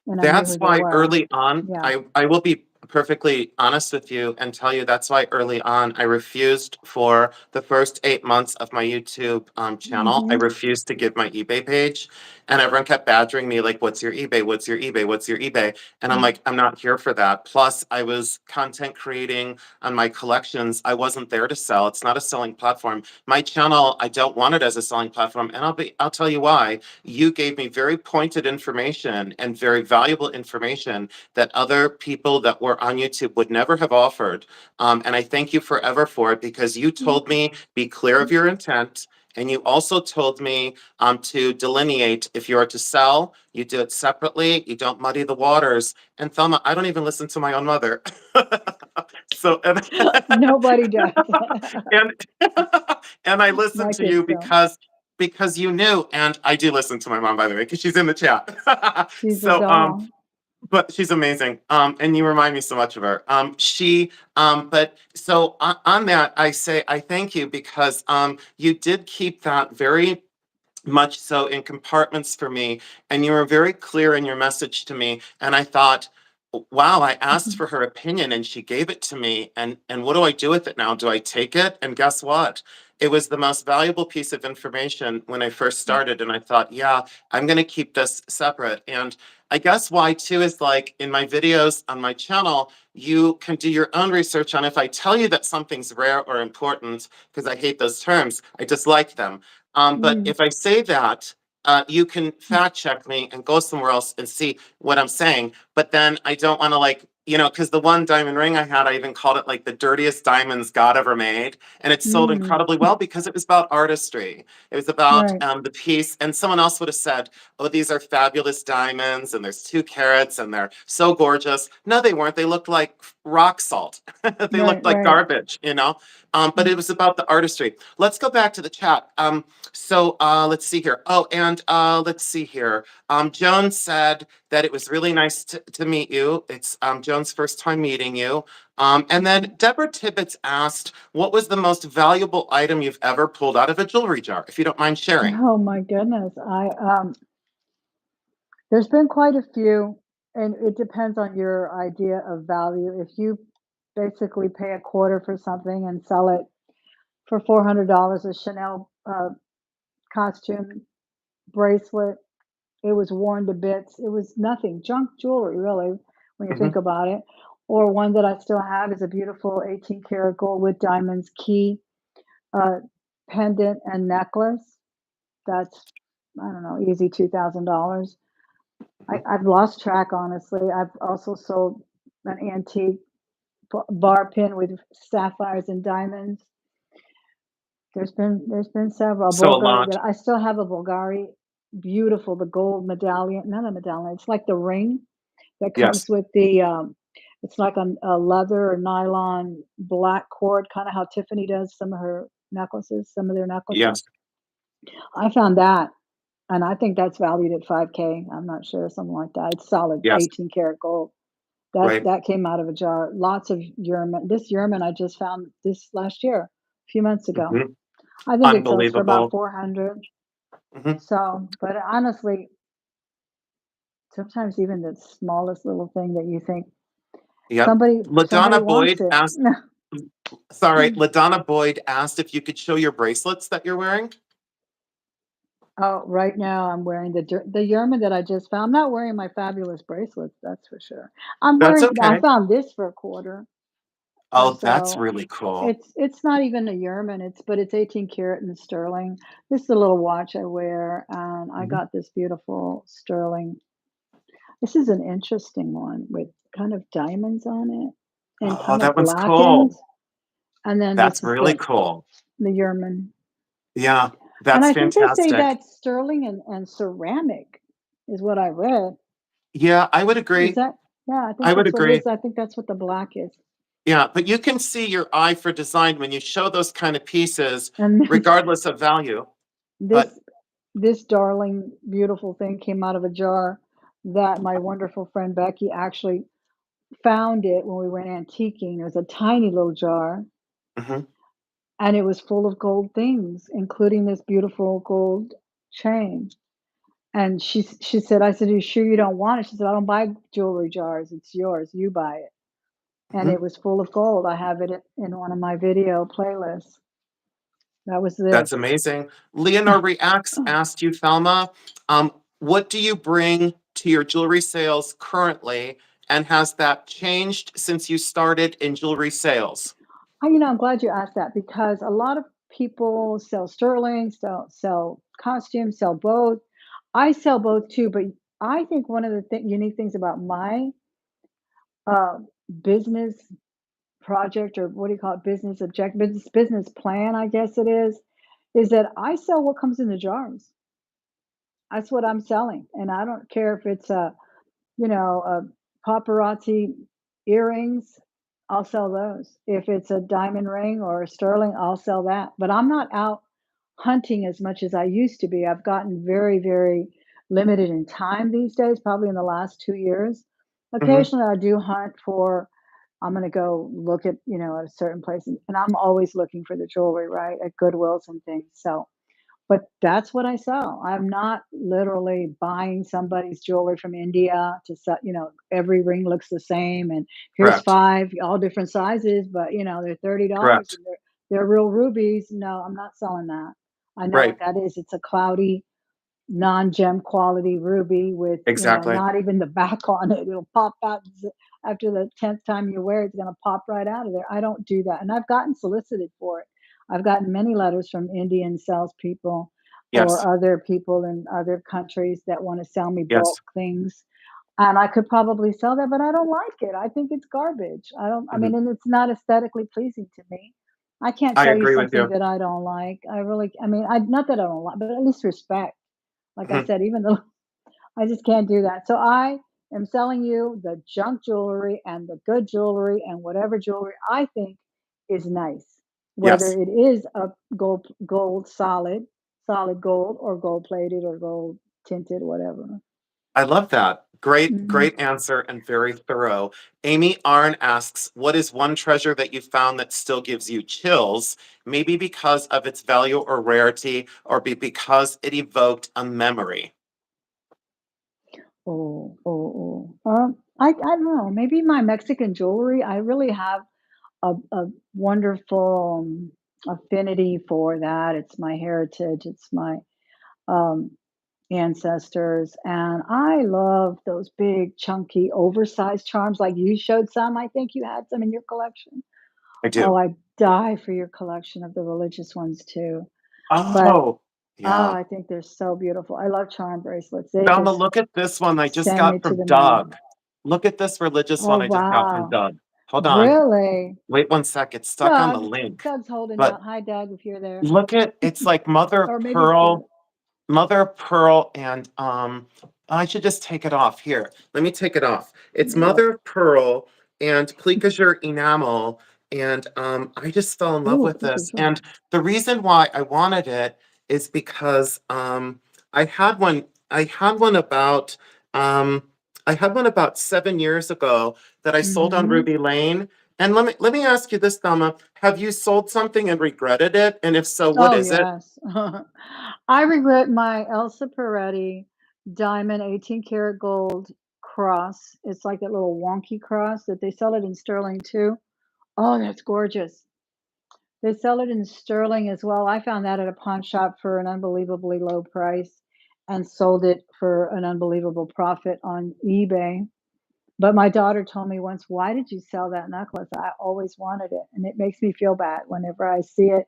and I knew That's who they why were. early on, Yeah. I will be perfectly honest with you and tell you that's why early on I refused for the first 8 months of my YouTube channel. I Mhm. refused to give my eBay page, and everyone kept badgering me like, "What's your eBay? What's your eBay? What's your eBay?" And I'm Mm. like, "I'm not here for that." Plus, I was content creating on my collections. I wasn't there to sell. It's not a selling platform. My channel, I don't want it as a selling platform, and I'll tell you why. You gave me very pointed information and very valuable information that other people that were or on YouTube would never have offered. And I thank you forever for it because you told me be clear of your intent. And you also told me to delineate if you are to sell, you do it separately, you don't muddy the waters. And Thelma, I don't even listen to my own mother. So, and, Nobody does. and, and I listened My to you kids don't. because you knew, and I do listen to my mom, by the way, because she's in the chat. She's a So, doll. but she's amazing. And you remind me so much of her. But so on that, I say I thank you because you did keep that very much so in compartments for me, and you were very clear in your message to me. And I thought, wow, I asked for her opinion and she gave it to me. And what do I do with it now? Do I take it? And guess what? It was the most valuable piece of information when I first started. And I thought, yeah, I'm going to keep this separate. And I guess why too is like in my videos on my channel, you can do your own research on if I tell you that something's rare or important, because I hate those terms, I dislike them. But Mm. if I say that, you can fact check me and go somewhere else and see what I'm saying. But then I don't want to because the one diamond ring I had, I even called it like the dirtiest diamonds God ever made. And it sold Mm. incredibly well because it was about artistry. It was about Right. the piece. And someone else would have said, oh, these are fabulous diamonds and there's 2 carats and they're so gorgeous. No, they weren't. They looked like rock salt. They Right. looked like Right. garbage. But it Mm. was about the artistry. Let's go back to the chat. So let's see here. Oh, and let's see here. Joan said that it was really nice to meet you. It's Joan's first time meeting you. And then Deborah Tibbetts asked, what was the most valuable item you've ever pulled out of a jewelry jar, if you don't mind sharing? Oh my goodness. There's been quite a few, and it depends on your idea of value. If you basically pay a quarter for something and sell it for $400, a Chanel costume bracelet, it was worn to bits. It was nothing, junk jewelry, really, when you think Hmm. about it. Or one that I still have is a beautiful 18 karat gold with diamonds key uh, pendant and necklace. That's, I don't know, easy $2,000. I've lost track, honestly. I've also sold an antique bar pin with sapphires and diamonds. There's been several. So a Bulgari lot. that I still have a Bulgari, beautiful, the gold medallion, not a medallion, it's like the ring that Yes. comes with it's like a leather or nylon black cord, kind of how Tiffany does some of her necklaces, some of their necklaces. Yes. I found that, and I think that's valued at 5K. I'm not sure, something like that. It's solid Yes. 18 karat gold. That Right. that came out of a jar. Lots of Yerman. This Yerman I just found this last year, a few months ago. Hmm. I think it sells for about Unbelievable. 400. Hmm. So, but honestly, sometimes even the smallest little thing that you think Yep. somebody LaDonna wants Boyd it. asked, sorry, LaDonna Boyd asked if you could show your bracelets that you're wearing. Oh, right now I'm wearing the Yerman that I just found. I'm not wearing my fabulous bracelets, that's for sure. That's I okay. found this for a quarter or Oh, that's so. really cool. It's not even a Yerman, it's 18 karat and sterling. This is a little watch I wear, and I Mhm. got this beautiful sterling. This is an interesting one with kind of diamonds on it and Oh, kind of that one's blackened. cool. And then That's this is really cool. the Yerman. Yeah, And that's I think they say fantastic. that's sterling and ceramic is what I read. Yeah, I would Is agree. that Yeah, I I think would that's what it agree. is. I think that's what the black is. Yeah, but you can see your eye for design when you show those kind of pieces, And regardless of value. But this this darling, beautiful thing came out of a jar that my wonderful friend Becky actually found it when we went antiquing. It was a tiny little jar, mhm. and it was full of gold things, including this beautiful gold chain. And she said, I said, "Are you sure you don't want it?" She said, "I don't buy jewelry jars. It's yours. You buy it." And Mhm. it was full of gold. I have it in one of my video playlists. That was That's this. amazing. Leonore Reacts asked you, Thelma, what do you bring to your jewelry sales currently? And has that changed since you started in jewelry sales? I'm glad you asked that because a lot of people sell sterling, sell costumes, sell both. I sell both too, but I think one of the unique things about my business project, or what do you call it? Business object, business plan, I guess it is that I sell what comes in the jars. That's what I'm selling. And I don't care if it's paparazzi earrings, I'll sell those. If it's a diamond ring or a sterling, I'll sell that. But I'm not out hunting as much as I used to be. I've gotten very, very limited in time these days, probably in the last 2 years. Hmm. Occasionally I do hunt for, I'm gonna go look at a certain place, and I'm always looking for the jewelry, right? At Goodwills and things. So but that's what I sell. I'm not literally buying somebody's jewelry from India to sell, every ring looks the same and here's Correct. 5, all different sizes, but they're $30 Correct. and they're real rubies. No, I'm not selling that. I know what Right. that is. It's a cloudy non-gem quality ruby with, Exactly. not even the back on it. It'll pop out after the 10th time you wear it, it's gonna pop right out of there. I don't do that, and I've gotten solicited for it. I've gotten many letters from Indian salespeople Yes. or other people in other countries that wanna sell me Yes. bulk things, and I could probably sell that, but I don't like it. I think it's garbage. I Mhm. mean, and it's not aesthetically pleasing to me. I can't I sell you agree with something you. that I don't like. I mean, not that I don't like, but at least respect. Like I Mhm. said, even though I just can't do that. So I am selling you the junk jewelry and the good jewelry and whatever jewelry I think is nice, whether Yes. it is a gold solid gold or gold plated or gold tinted, whatever. I love that. Great, Mhm. great answer and very thorough. Amy Arn asks, what is one treasure that you found that still gives you chills? Maybe because of its value or rarity, or because it evoked a memory. I don't know. Maybe my Mexican jewelry. I really have a wonderful affinity for that. It's my heritage. It's my um, ancestors, and I love those big, chunky, oversized charms. Like you showed some. I think you had some in your collection. I Oh, do. I die for your collection of the religious ones too. But Oh, oh, yeah. I think they're so beautiful. I love charm bracelets. They Thelma, just look at this one I just send me got to from the Doug. moon. Look at this religious Oh one I just got from wow. Doug. Hold on. Really? Wait one sec. It's stuck on the Doug. link. Doug's holding But out. Hi, Doug, if you're there. look at it's like mother of Or maybe pearl, Philip. and I should just take it off. Here, let me take it off. It's Yeah. mother of pearl and pleated enamel, and I just fell in love Ooh, with look at this. you. And the reason why I wanted it is because um I had one about 7 years ago that I sold on Mhm. Ruby Lane. And let me ask you this, Thelma. Have you sold something and regretted it? And if so, what Oh, is it? yes. I regret my Elsa Peretti diamond 18 karat gold cross. It's like that little wonky cross that they sell it in sterling too. Oh, that's gorgeous. They sell it in sterling as well. I found that at a pawn shop for an unbelievably low price and sold it for an unbelievable profit on eBay. But my daughter told me once, "Why did you sell that necklace? I always wanted it." And it makes me feel bad whenever I see it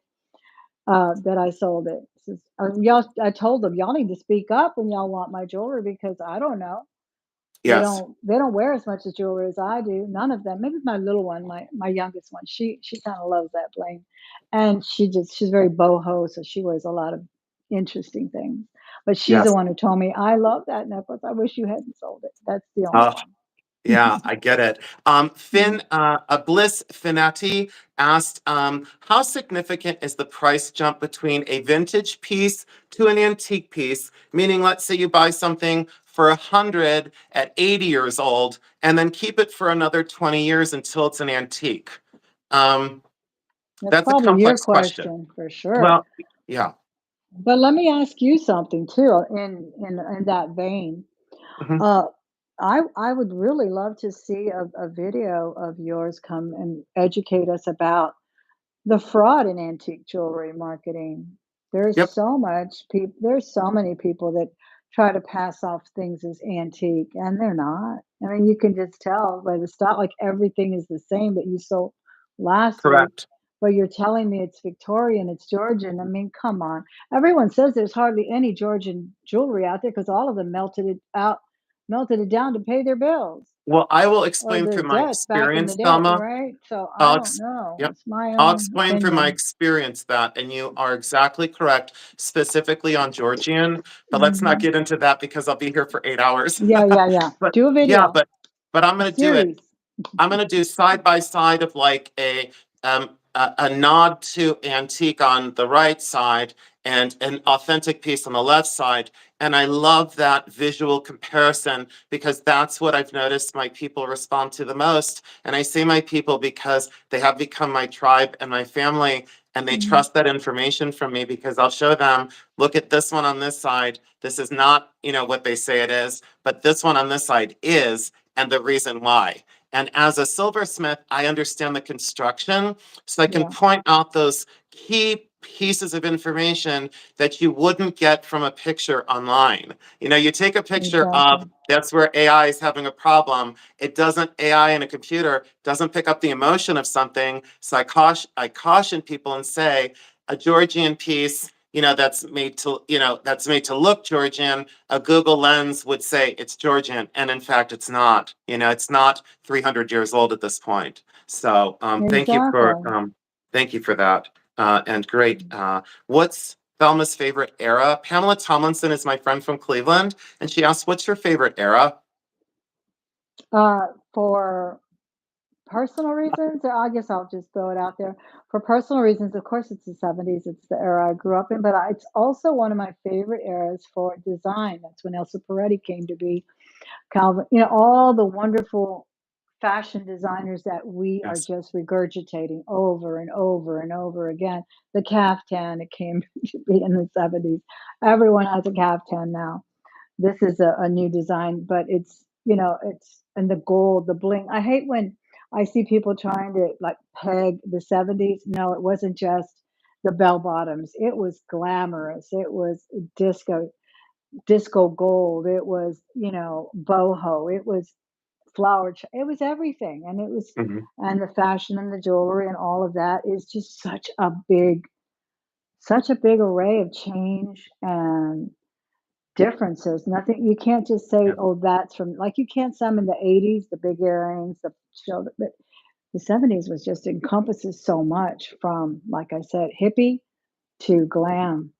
that I sold it. Says, I told them, y'all need to speak up when y'all want my jewelry because I don't know. Yes. They don't wear as much as jewelry as I do. None of them. Maybe my little one, my youngest one. She kind of loves that bling, and she's very boho, so she wears a lot of interesting things. But she's the Yes. one who told me, "I love that necklace. I wish you hadn't sold it." That's the only Oh, one. yeah, I get it. Mhm. Bliss Finati asked, how significant is the price jump between a vintage piece to an antique piece? Meaning, let's say you buy something for 100 at 80 years old, and then keep it for another 20 years until it's an antique. Um, That's that's a probably your complex question. question for sure. Well, yeah. But let me ask you something too in that vein. Mhm. Uh, I would really love to see a video of yours come and educate us about the fraud in antique jewelry marketing. Yep. There's so many people that try to pass off things as antique and they're not. I mean, you can just tell by the stock, like everything is the same that you sold last week. Correct. But you're telling me it's Victorian, it's Georgian. I mean, come on. Everyone says there's hardly any Georgian jewelry out there because all of them melted it down to pay their bills. Well, I will or explain the through my Dutch back in the experience, day, Thelma. right? So I I'll don't ex- know. yep. It's my I'll own explain through my opinion. experience that, and you are exactly correct, specifically on Georgian. But let's not Hmm. get into that because I'll be here for 8 hours. Yeah, yeah, yeah. But Do a yeah, video, but I'm a gonna do it. series. I'm going to do side by side of like a nod to antique on the right side and an authentic piece on the left side. And I love that visual comparison because that's what I've noticed my people respond to the most. And I say my people because they have become my tribe and my family, and they Mhm. trust that information from me because I'll show them, look at this one on this side. This is not, what they say it is, but this one on this side is, and the reason why. And as a silversmith, I understand the construction, so I can Yeah, point out those key pieces of information that you wouldn't get from a picture online. You take a picture of, exactly. that's where AI is having a problem. It doesn't, AI in a computer doesn't pick up the emotion of something. So I caution people and say, a Georgian piece, that's made to look Georgian, a Google Lens would say it's Georgian, and in fact, it's not. It's not 300 years old at this point. So Exactly. thank you for that, and great. What's Thelma's favorite era? Pamela Tomlinson is my friend from Cleveland, and she asked, "What's your favorite era?" For personal reasons, or I guess I'll just throw it out there. For personal reasons, of course, it's the 70s. It's the era I grew up in, but it's also one of my favorite eras for design. That's when Elsa Peretti came to be, Calvin, all the wonderful fashion designers that we are Yes. just regurgitating over and over and over again. The caftan, it came to be in the 70s. Everyone has a caftan now. This is a new design, but it's and the gold, the bling. I hate when I see people trying to like peg the 70s. No, it wasn't just the bell bottoms. It was glamorous. It was disco, disco gold. It was, boho. It was it was everything. And it was, Mhm. and the fashion and the jewelry and all of that is just such a big array of change and differences. Nothing, you can't just say, Yeah. "Oh, that's from," like, you can't say I'm in the '80s, the big earrings, the shoulder, but the '70s was just encompasses so much from, like I said, hippie to glam.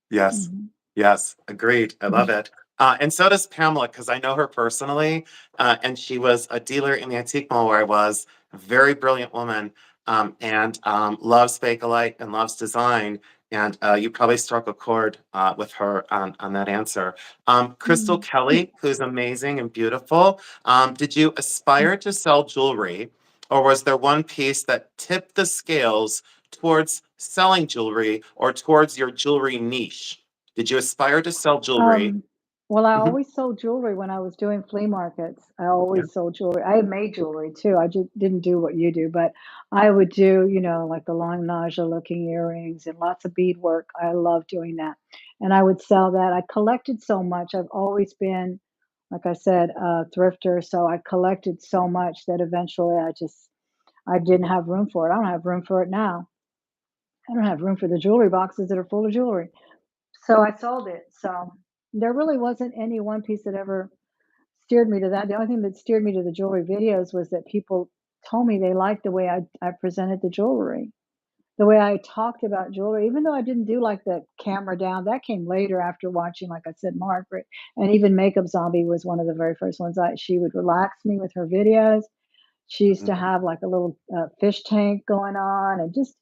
Yes. Mhm. Yes. Agreed. I love it. And so does Pamela, because I know her personally. And she was a dealer in the antique mall where I was, a very brilliant woman, and loves Bakelite and loves design. And you probably struck a chord with her on that answer. Crystal Mhm. Kelly, who's amazing and beautiful. Did you Mm. aspire to sell jewelry, or was there one piece that tipped the scales towards selling jewelry or towards your jewelry niche? Did you aspire to sell jewelry? Um, well, I Mhm. always sold jewelry when I was doing flea markets. I Yeah. always sold jewelry. I made jewelry too. I just didn't do what you do, but I would do, like the long naja looking earrings and lots of beadwork. I love doing that. And I would sell that. I collected so much. I've always been, like I said, a thrifter. So I collected so much that eventually I didn't have room for it. I don't have room for it now. I don't have room for the jewelry boxes that are full of jewelry. So I sold it. So there really wasn't any one piece that ever steered me to that. The only thing that steered me to the jewelry videos was that people told me they liked the way I presented the jewelry, the way I talked about jewelry, even though I didn't do like the camera down. That came later after watching, like I said, Margaret. And even Makeup Zombie was one of the very first ones. She would relax me with her videos. She used Mhm. to have like a little fish tank going on, and just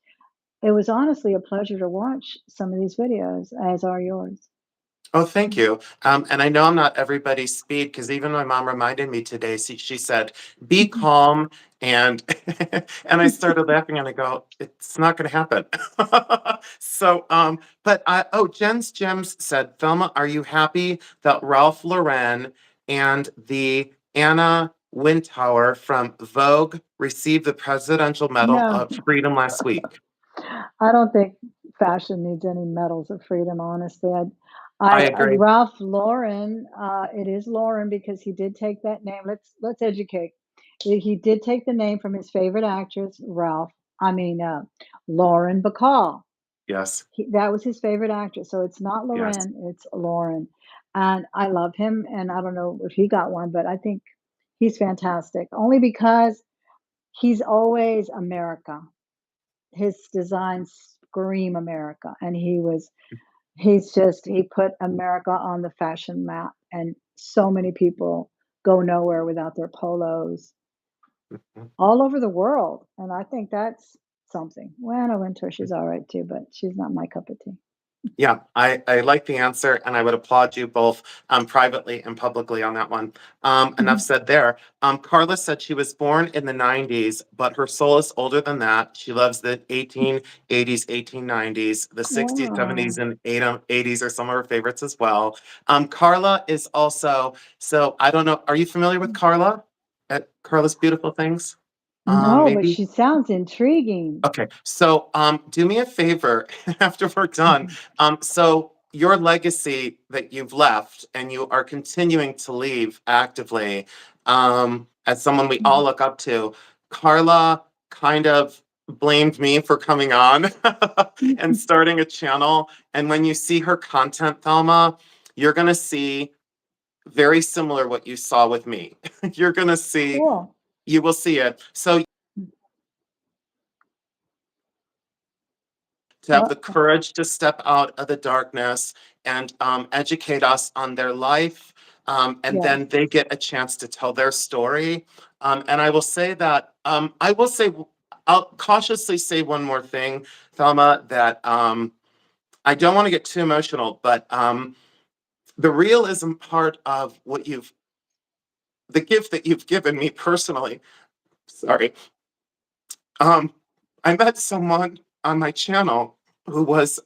it was honestly a pleasure to watch some of these videos, as are yours. Oh, thank you. And I know I'm not everybody's speed because even my mom reminded me today. She said, "Be calm," and and I started laughing and I go, "It's not going to happen." So, Jen's Gems said, "Thelma, are you happy that Ralph Lauren and the Anna Wintour from Vogue received the Presidential Medal No. of Freedom last week?" I don't think fashion needs any medals of freedom, honestly. I agree. Ralph Lauren, it is Lauren because he did take that name. Let's educate. He did take the name from his favorite actress, Lauren Bacall. Yes. That was his favorite actress. So it's not Yes. Loren, it's Lauren. And I love him. And I don't know if he got one, but I think He's fantastic, only because he's always America. His designs scream America, and he put America on the fashion map, and so many people go nowhere without their polos Mhm. all over the world, and I think that's something. Well, I Wintour, she's all right too, but she's not my cup of tea. Yeah, I like the answer, and I would applaud you both privately and publicly on that one. Enough Mhm. said there. Carla said she was born in the 90s, but her soul is older than that. She loves the 1880s, 1890s, the 60s, Wow. 70s, and 80s are some of her favorites as well. Carla is also, so I don't know, are you familiar with Carla? At Carla's Beautiful Things? No, but Maybe? she sounds intriguing. Okay, so do me a favor after we're done. Mhm. So your legacy that you've left and you are continuing to leave actively, as someone we all Mhm. look up to, Carla kind of blamed me for coming on and starting a channel. And when you see her content, Thelma, you're gonna see very similar what you saw with me. You're gonna see, Cool. you will see it. So to have the Uh, courage to step out of the darkness and educate us on their life. And yes. then they get a chance to tell their story. And I will say that, I will say, I'll cautiously say one more thing, Thelma, that I don't want to get too emotional, but the realism part of the gift that you've given me personally, sorry, um, I met someone on my channel who was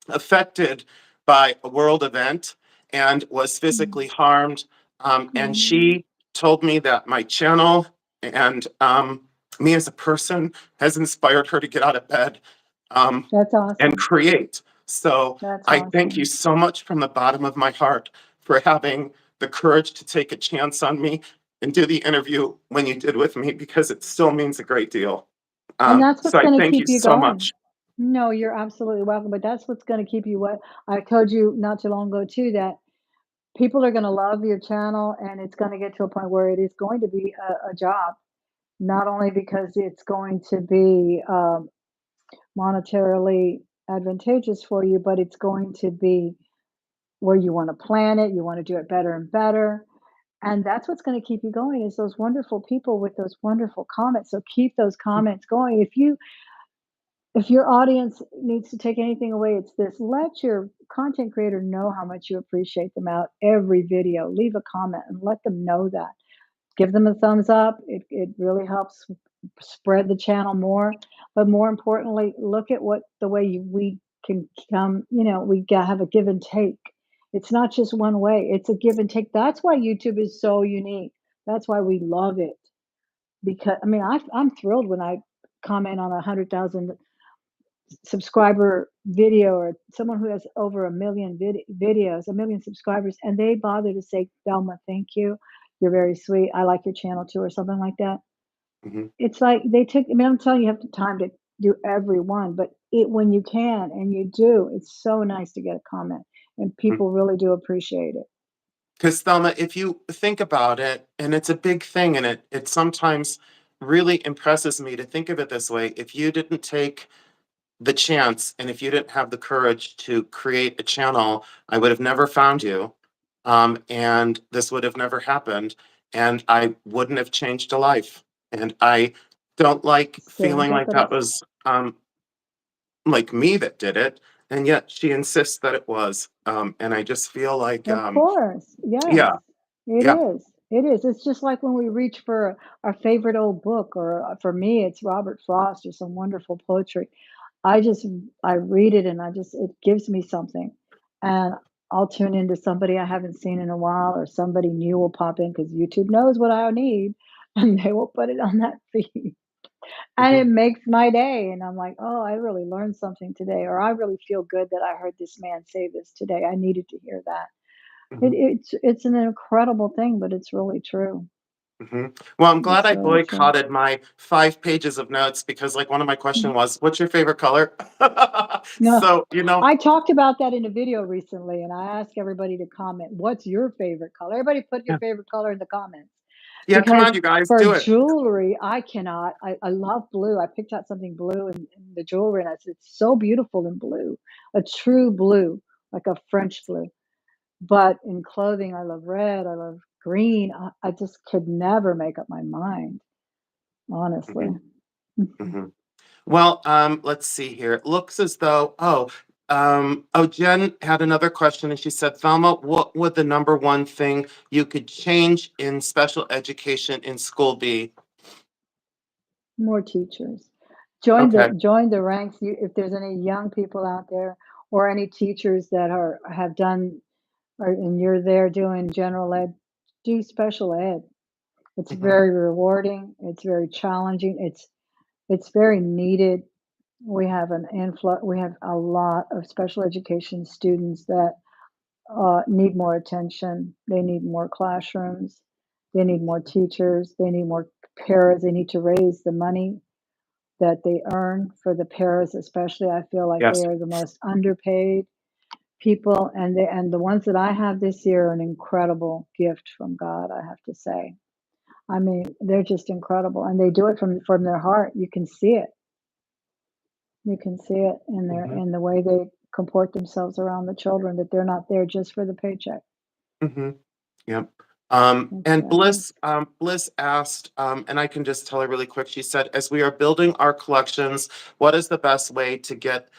affected by a world event and was Mm. physically harmed. And Mm. she told me that my channel and me as a person has inspired her to get out of bed um, That's and awesome. create. So That's I thank you awesome. so much from the bottom of my heart for having the courage to take a chance on me and do the interview when you did with me because it still means a great deal. And that's So what's I gonna thank you keep you so going. much. No, you're absolutely welcome, but that's what's gonna keep you what I told you not too long ago too, that people are gonna love your channel, and it's gonna get to a point where it is going to be a job, not only because it's going to be, monetarily advantageous for you, but it's going to be where you wanna plan it, you wanna do it better and better, and that's what's gonna keep you going is those wonderful people with those wonderful comments, so keep those comments going. If your audience needs to take anything away, it's this. Let your content creator know how much you appreciate them out every video. Leave a comment and let them know that. Give them a thumbs up. It really helps spread the channel more. But more importantly, look at what the way we can come, have a give and take. It's not just one way, it's a give and take. That's why YouTube is so unique. That's why we love it. Because I mean, I'm thrilled when I comment on 100,000 subscriber video or someone who has over a million videos, a million subscribers, and they bother to say, Thelma, thank you. You're very sweet. I like your channel too, or something like that. Mhm, It's like they took, I mean, I'm telling you, you have the time to do every one, but when you can and you do, it's so nice to get a comment and mhm. people really do appreciate it. Because Thelma, if you think about it, and it's a big thing, and it sometimes really impresses me to think of it this way. If you didn't take the chance, and if you didn't have the courage to create a channel, I would have never found you, and this would have never happened, and I wouldn't have changed a life. And I don't like feeling like that Serendipitous. was like me that did it, and yet she insists that it was. And I just feel like, Of course. yeah, Yes, it yeah. is. It is. It's just like when we reach for our favorite old book, or for me, it's Robert Frost or some wonderful poetry. I just, I read it and it gives me something. And I'll tune into somebody I haven't seen in a while, or somebody new will pop in because YouTube knows what I need and they will put it on that feed. And Mhm, it makes my day. And I'm like, oh, I really learned something today, or I really feel good that I heard this man say this today. I needed to hear that. mhm. It's an incredible thing, but it's really true. Well, I'm glad It's I really true. boycotted my 5 pages of notes because, like, one of my question Mhm. was, "What's your favorite color?" No, So, I talked about that in a video recently, and I asked everybody to comment, "What's your favorite color?" Everybody put your yeah, favorite color in the comments, Yeah, come on, Because you guys, for do it. jewelry, I cannot. I love blue. I picked out something blue in the jewelry, and I said, "It's so beautiful in blue, a true blue, like a French blue." But in clothing, I love red. I love green. I just could never make up my mind, honestly. Mhm, mhm. Well, let's see here. It looks as though, Jen had another question and she said, Thelma, what would the number one thing you could change in special education in school be? More teachers. Okay. Join the ranks. If there's any young people out there or any teachers that have done or and you're there doing general ed, do special ed. It's Hmm. very rewarding. It's very challenging. It's very needed. We have an influx. We have a lot of special education students that need more attention. They need more classrooms. They need more teachers. They need more paras. They need to raise the money that they earn for the paras, especially. I feel like they Yes. are the most underpaid people, and the ones that I have this year are an incredible gift from God. I have to say. I mean, they're just incredible, and they do it from their heart. You can see it. You can see it Hmm. in the way they comport themselves around the children. That they're not there just for the paycheck. Hmm. Yep. And Exactly. Bliss asked, and I can just tell her really quick. She said, as we are building our collections, what is the best way to get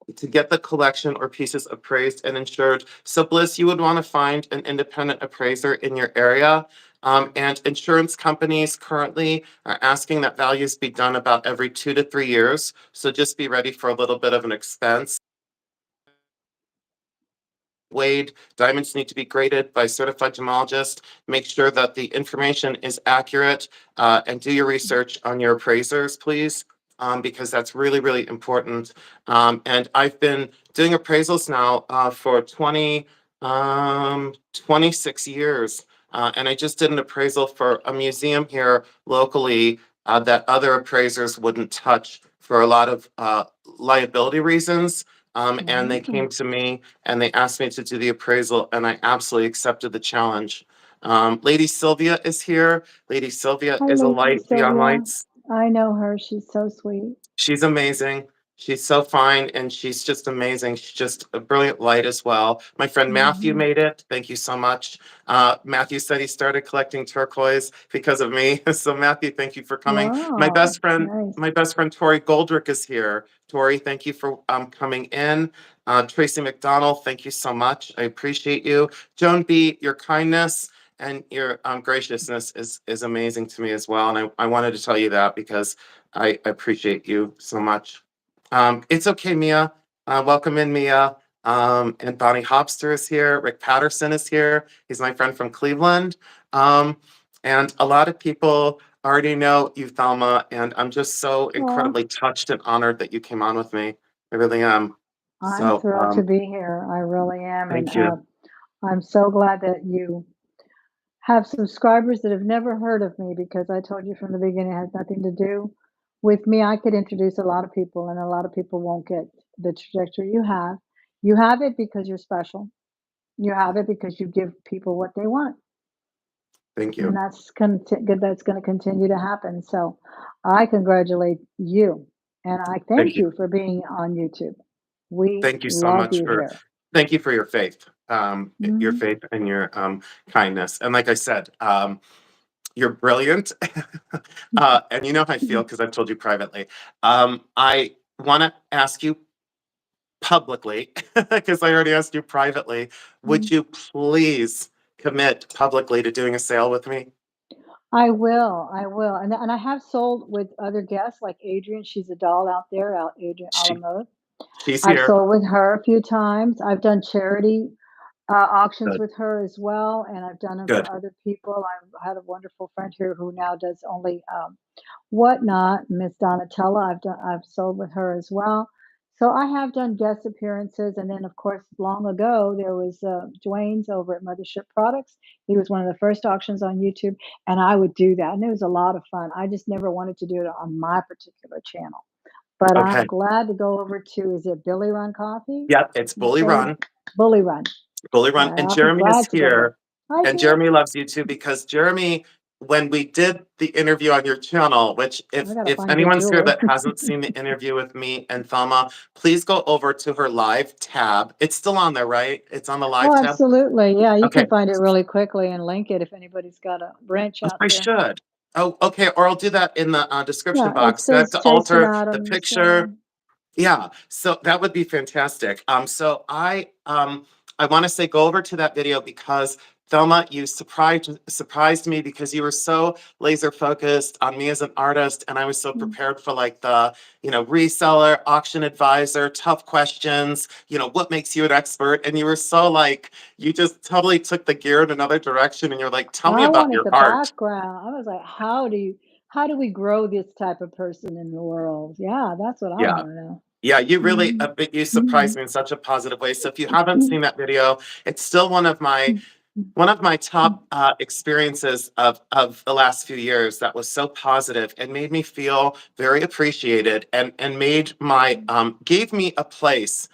the collection or pieces appraised and insured? So Bliss, you would want to find an independent appraiser in your area. And insurance companies currently are asking that values be done about every 2 to 3 years. So just be ready for a little bit of an expense. Weighed, diamonds need to be graded by a certified gemologist. Make sure that the information is accurate, and do your research on your appraisers, please, because that's really, really important. And I've been doing appraisals now for 26 years. And I just did an appraisal for a museum here locally that other appraisers wouldn't touch for a lot of liability reasons. And they Oh, came to me and they asked me to do the appraisal, and I absolutely accepted the challenge. Lady Sylvia is here. Lady Sylvia hi, is a Lady light beyond Sylvia. lights. I know her. She's so sweet. She's amazing. She's so fine and she's just amazing. She's just a brilliant light as well. My friend Matthew Hmm. made it. Thank you so much. Matthew said he started collecting turquoise because of me. So Matthew, thank you for coming. Wow, nice. My best friend Tori Goldrick is here. Tori, thank you for coming in. Tracy McDonald, thank you so much. I appreciate you. Joan B, your kindness and your graciousness is amazing to me as well. And I wanted to tell you that because I appreciate you so much. It's okay, Mia. Welcome in, Mia. And Bonnie Hobster is here. Rick Patterson is here. He's my friend from Cleveland. Um, and a lot of people already know you, Thelma, and I'm just so Well, incredibly touched and honored that you came on with me. I really am. I'm So, thrilled to be here. I really am, and thank you. I'm so glad that you have subscribers that have never heard of me because I told you from the beginning it has nothing to do with me. I could introduce a lot of people, and a lot of people won't get the trajectory you have. You have it because you're special. You have it because you give people what they want, Thank and you. that's going to continue to happen. So, I congratulate you, and I Thank thank you. you for being on YouTube. We Thank you so love much you for here. thank you for your Mhm. faith and your kindness. And like I said, you're brilliant. And you know how I feel because I've told you privately. I want to ask you publicly, because I already asked you privately, would Mhm. you please commit publicly to doing a sale with me? I will, and I have sold with other guests like Adrian, she's a doll out there, out Adrian She, Alamode. she's I've here. sold with her a few times. I've done charity auctions Good. with her as well, and I've done them Good. for other people. I've had a wonderful friend here who now does only Whatnot, Miss Donatella. I've sold with her as well. So I have done guest appearances, and then of course long ago there was Dwayne's over at Mothership Products. He was one of the first auctions on YouTube, and I would do that, and it was a lot of fun. I just never wanted to do it on my particular channel, but I'm Okay. glad to go over to is it Billy Run Coffee? Yep. It's You Bully say Run. Bully Run. Bully Yeah, Run. And I'll be Jeremy is glad to go there. here. Hi, And Jeremy. Jeremy loves you too because Jeremy when we did the interview on your channel, which I gotta if find a good anyone's here jeweler. that hasn't seen the interview with me and Thelma, please go over to her live tab. It's still on there, right? It's on the Oh, live tab. absolutely. Yeah, you Okay. can find it really quickly and link it if anybody's got a branch out I there. should. Oh, okay. Or I'll do that in the description Yeah, it box. Do I have says to Jason alter the Adams. picture? Yeah, so that would be fantastic. So I want to say go over to that video because Thelma, you surprised me because you were so laser focused on me as an artist, and I was so Mm. prepared for like the reseller, auction advisor, tough questions. What makes you an expert? And you were so like you just totally took the gear in another direction, and you're like, tell me I about wanted your the art. background. I was like, how do we grow this type of person in the world? Yeah, that's what I Yeah. want to know. Yeah, you really, Mhm. you surprised Mhm. me in such a positive way. So if you haven't seen that video, it's still one of my top experiences of the last few years that was so positive and made me feel very appreciated and gave me a place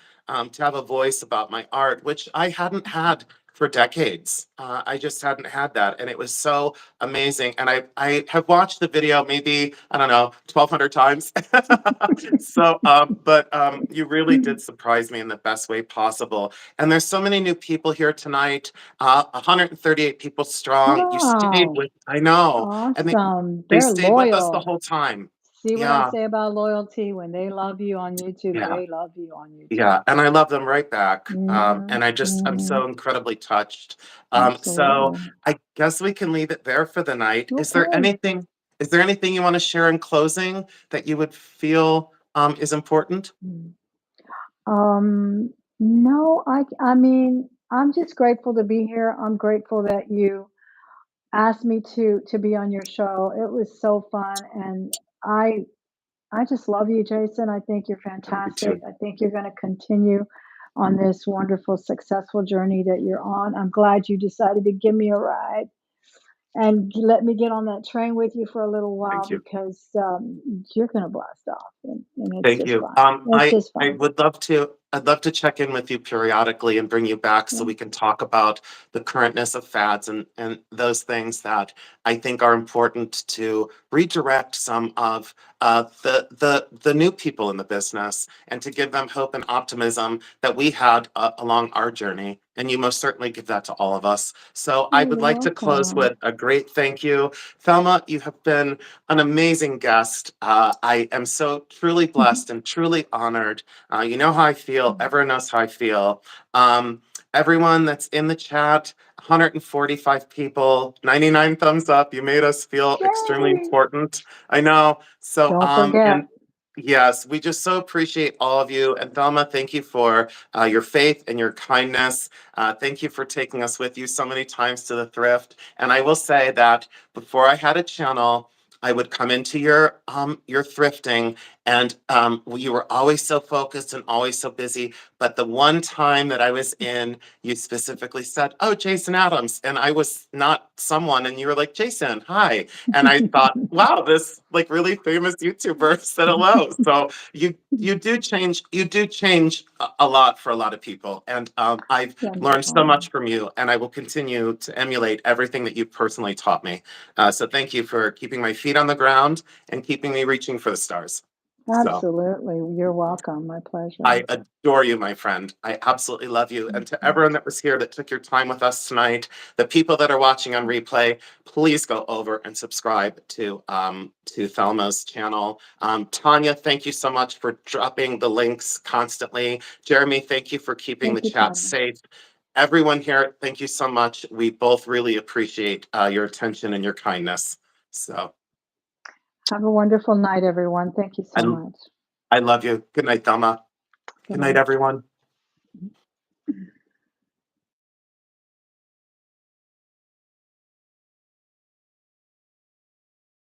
to have a voice about my art, which I hadn't had for decades. I just hadn't had that, and it was so amazing. And I have watched the video maybe, I don't know, 1,200 times. So, but you really did surprise me in the best way possible. And there's so many new people here tonight, 138 people strong. You stayed Wow, with, I know, and awesome. they They're stayed with us the loyal. whole time. See what I Yeah, say about loyalty? When they love you on YouTube, yeah. they love you on YouTube. Yeah, and I love them right back. Mhm. And I'm Mhm. so incredibly touched. So Absolutely. I guess we can leave it there for the night. Okay. Is there anything you want to share in closing that you would feel is important? Mm. Um, no, I mean, I'm just grateful to be here. I'm grateful that you asked me to be on your show. It was so fun, and I I just love you, Jason. I think you're I love you too. fantastic. I think you're going to continue on this wonderful, successful journey that you're on. I'm glad you decided to give me a ride and let me get on that train with you for a little while Thank you. because you're going to blast off, and it's Thank just you. fun. It's just I fun. would love to. I'd love to check in with you periodically and bring you back so Yeah. we can talk about the currentness of fads and those things that I think are important to redirect some of the new people in the business and to give them hope and optimism that we had along our journey. And you most certainly give that to all of us. So I Oh, would you're like to close welcome. with a great thank you. Thelma, you have been an amazing guest. I am so truly blessed and truly honored. You know how I feel. Everyone knows how I feel. Um, Everyone that's in the chat, 145 people, 99 thumbs up. You made us feel extremely Yay! important. I know. So, Don't forget. and yes, we just so appreciate all of you. And Thelma, thank you for your faith and your kindness. Thank you for taking us with you so many times to the thrift. And I will say that before I had a channel, I would come into your thrifting, and you were always so focused and always so busy. But the one time that I was in, you specifically said, "Oh, Jason Adams," and I was not someone, and you were like, "Jason, hi," and I thought, "Wow, this like really famous YouTuber said hello." So you do change a lot for a lot of people, and I've learned so Wonderful. much from you, and I will continue to emulate everything that you personally taught me. So thank you for keeping my feet on the ground and keeping me reaching for the stars. So Absolutely. You're welcome. My pleasure. I adore you, my friend. I absolutely love you. And to Mhm. everyone that was here that took your time with us tonight, the people that are watching on replay, please go over and subscribe to Thelma's channel. Tanya, thank you so much for dropping the links constantly. Jeremy, thank you for keeping the Thank you, chat Tanya. safe. Everyone here, thank you so much. We both really appreciate your attention and your kindness. So Have a wonderful night, everyone. Thank you so I, much. I love you. Good night, Thelma. Good Good night, night. everyone.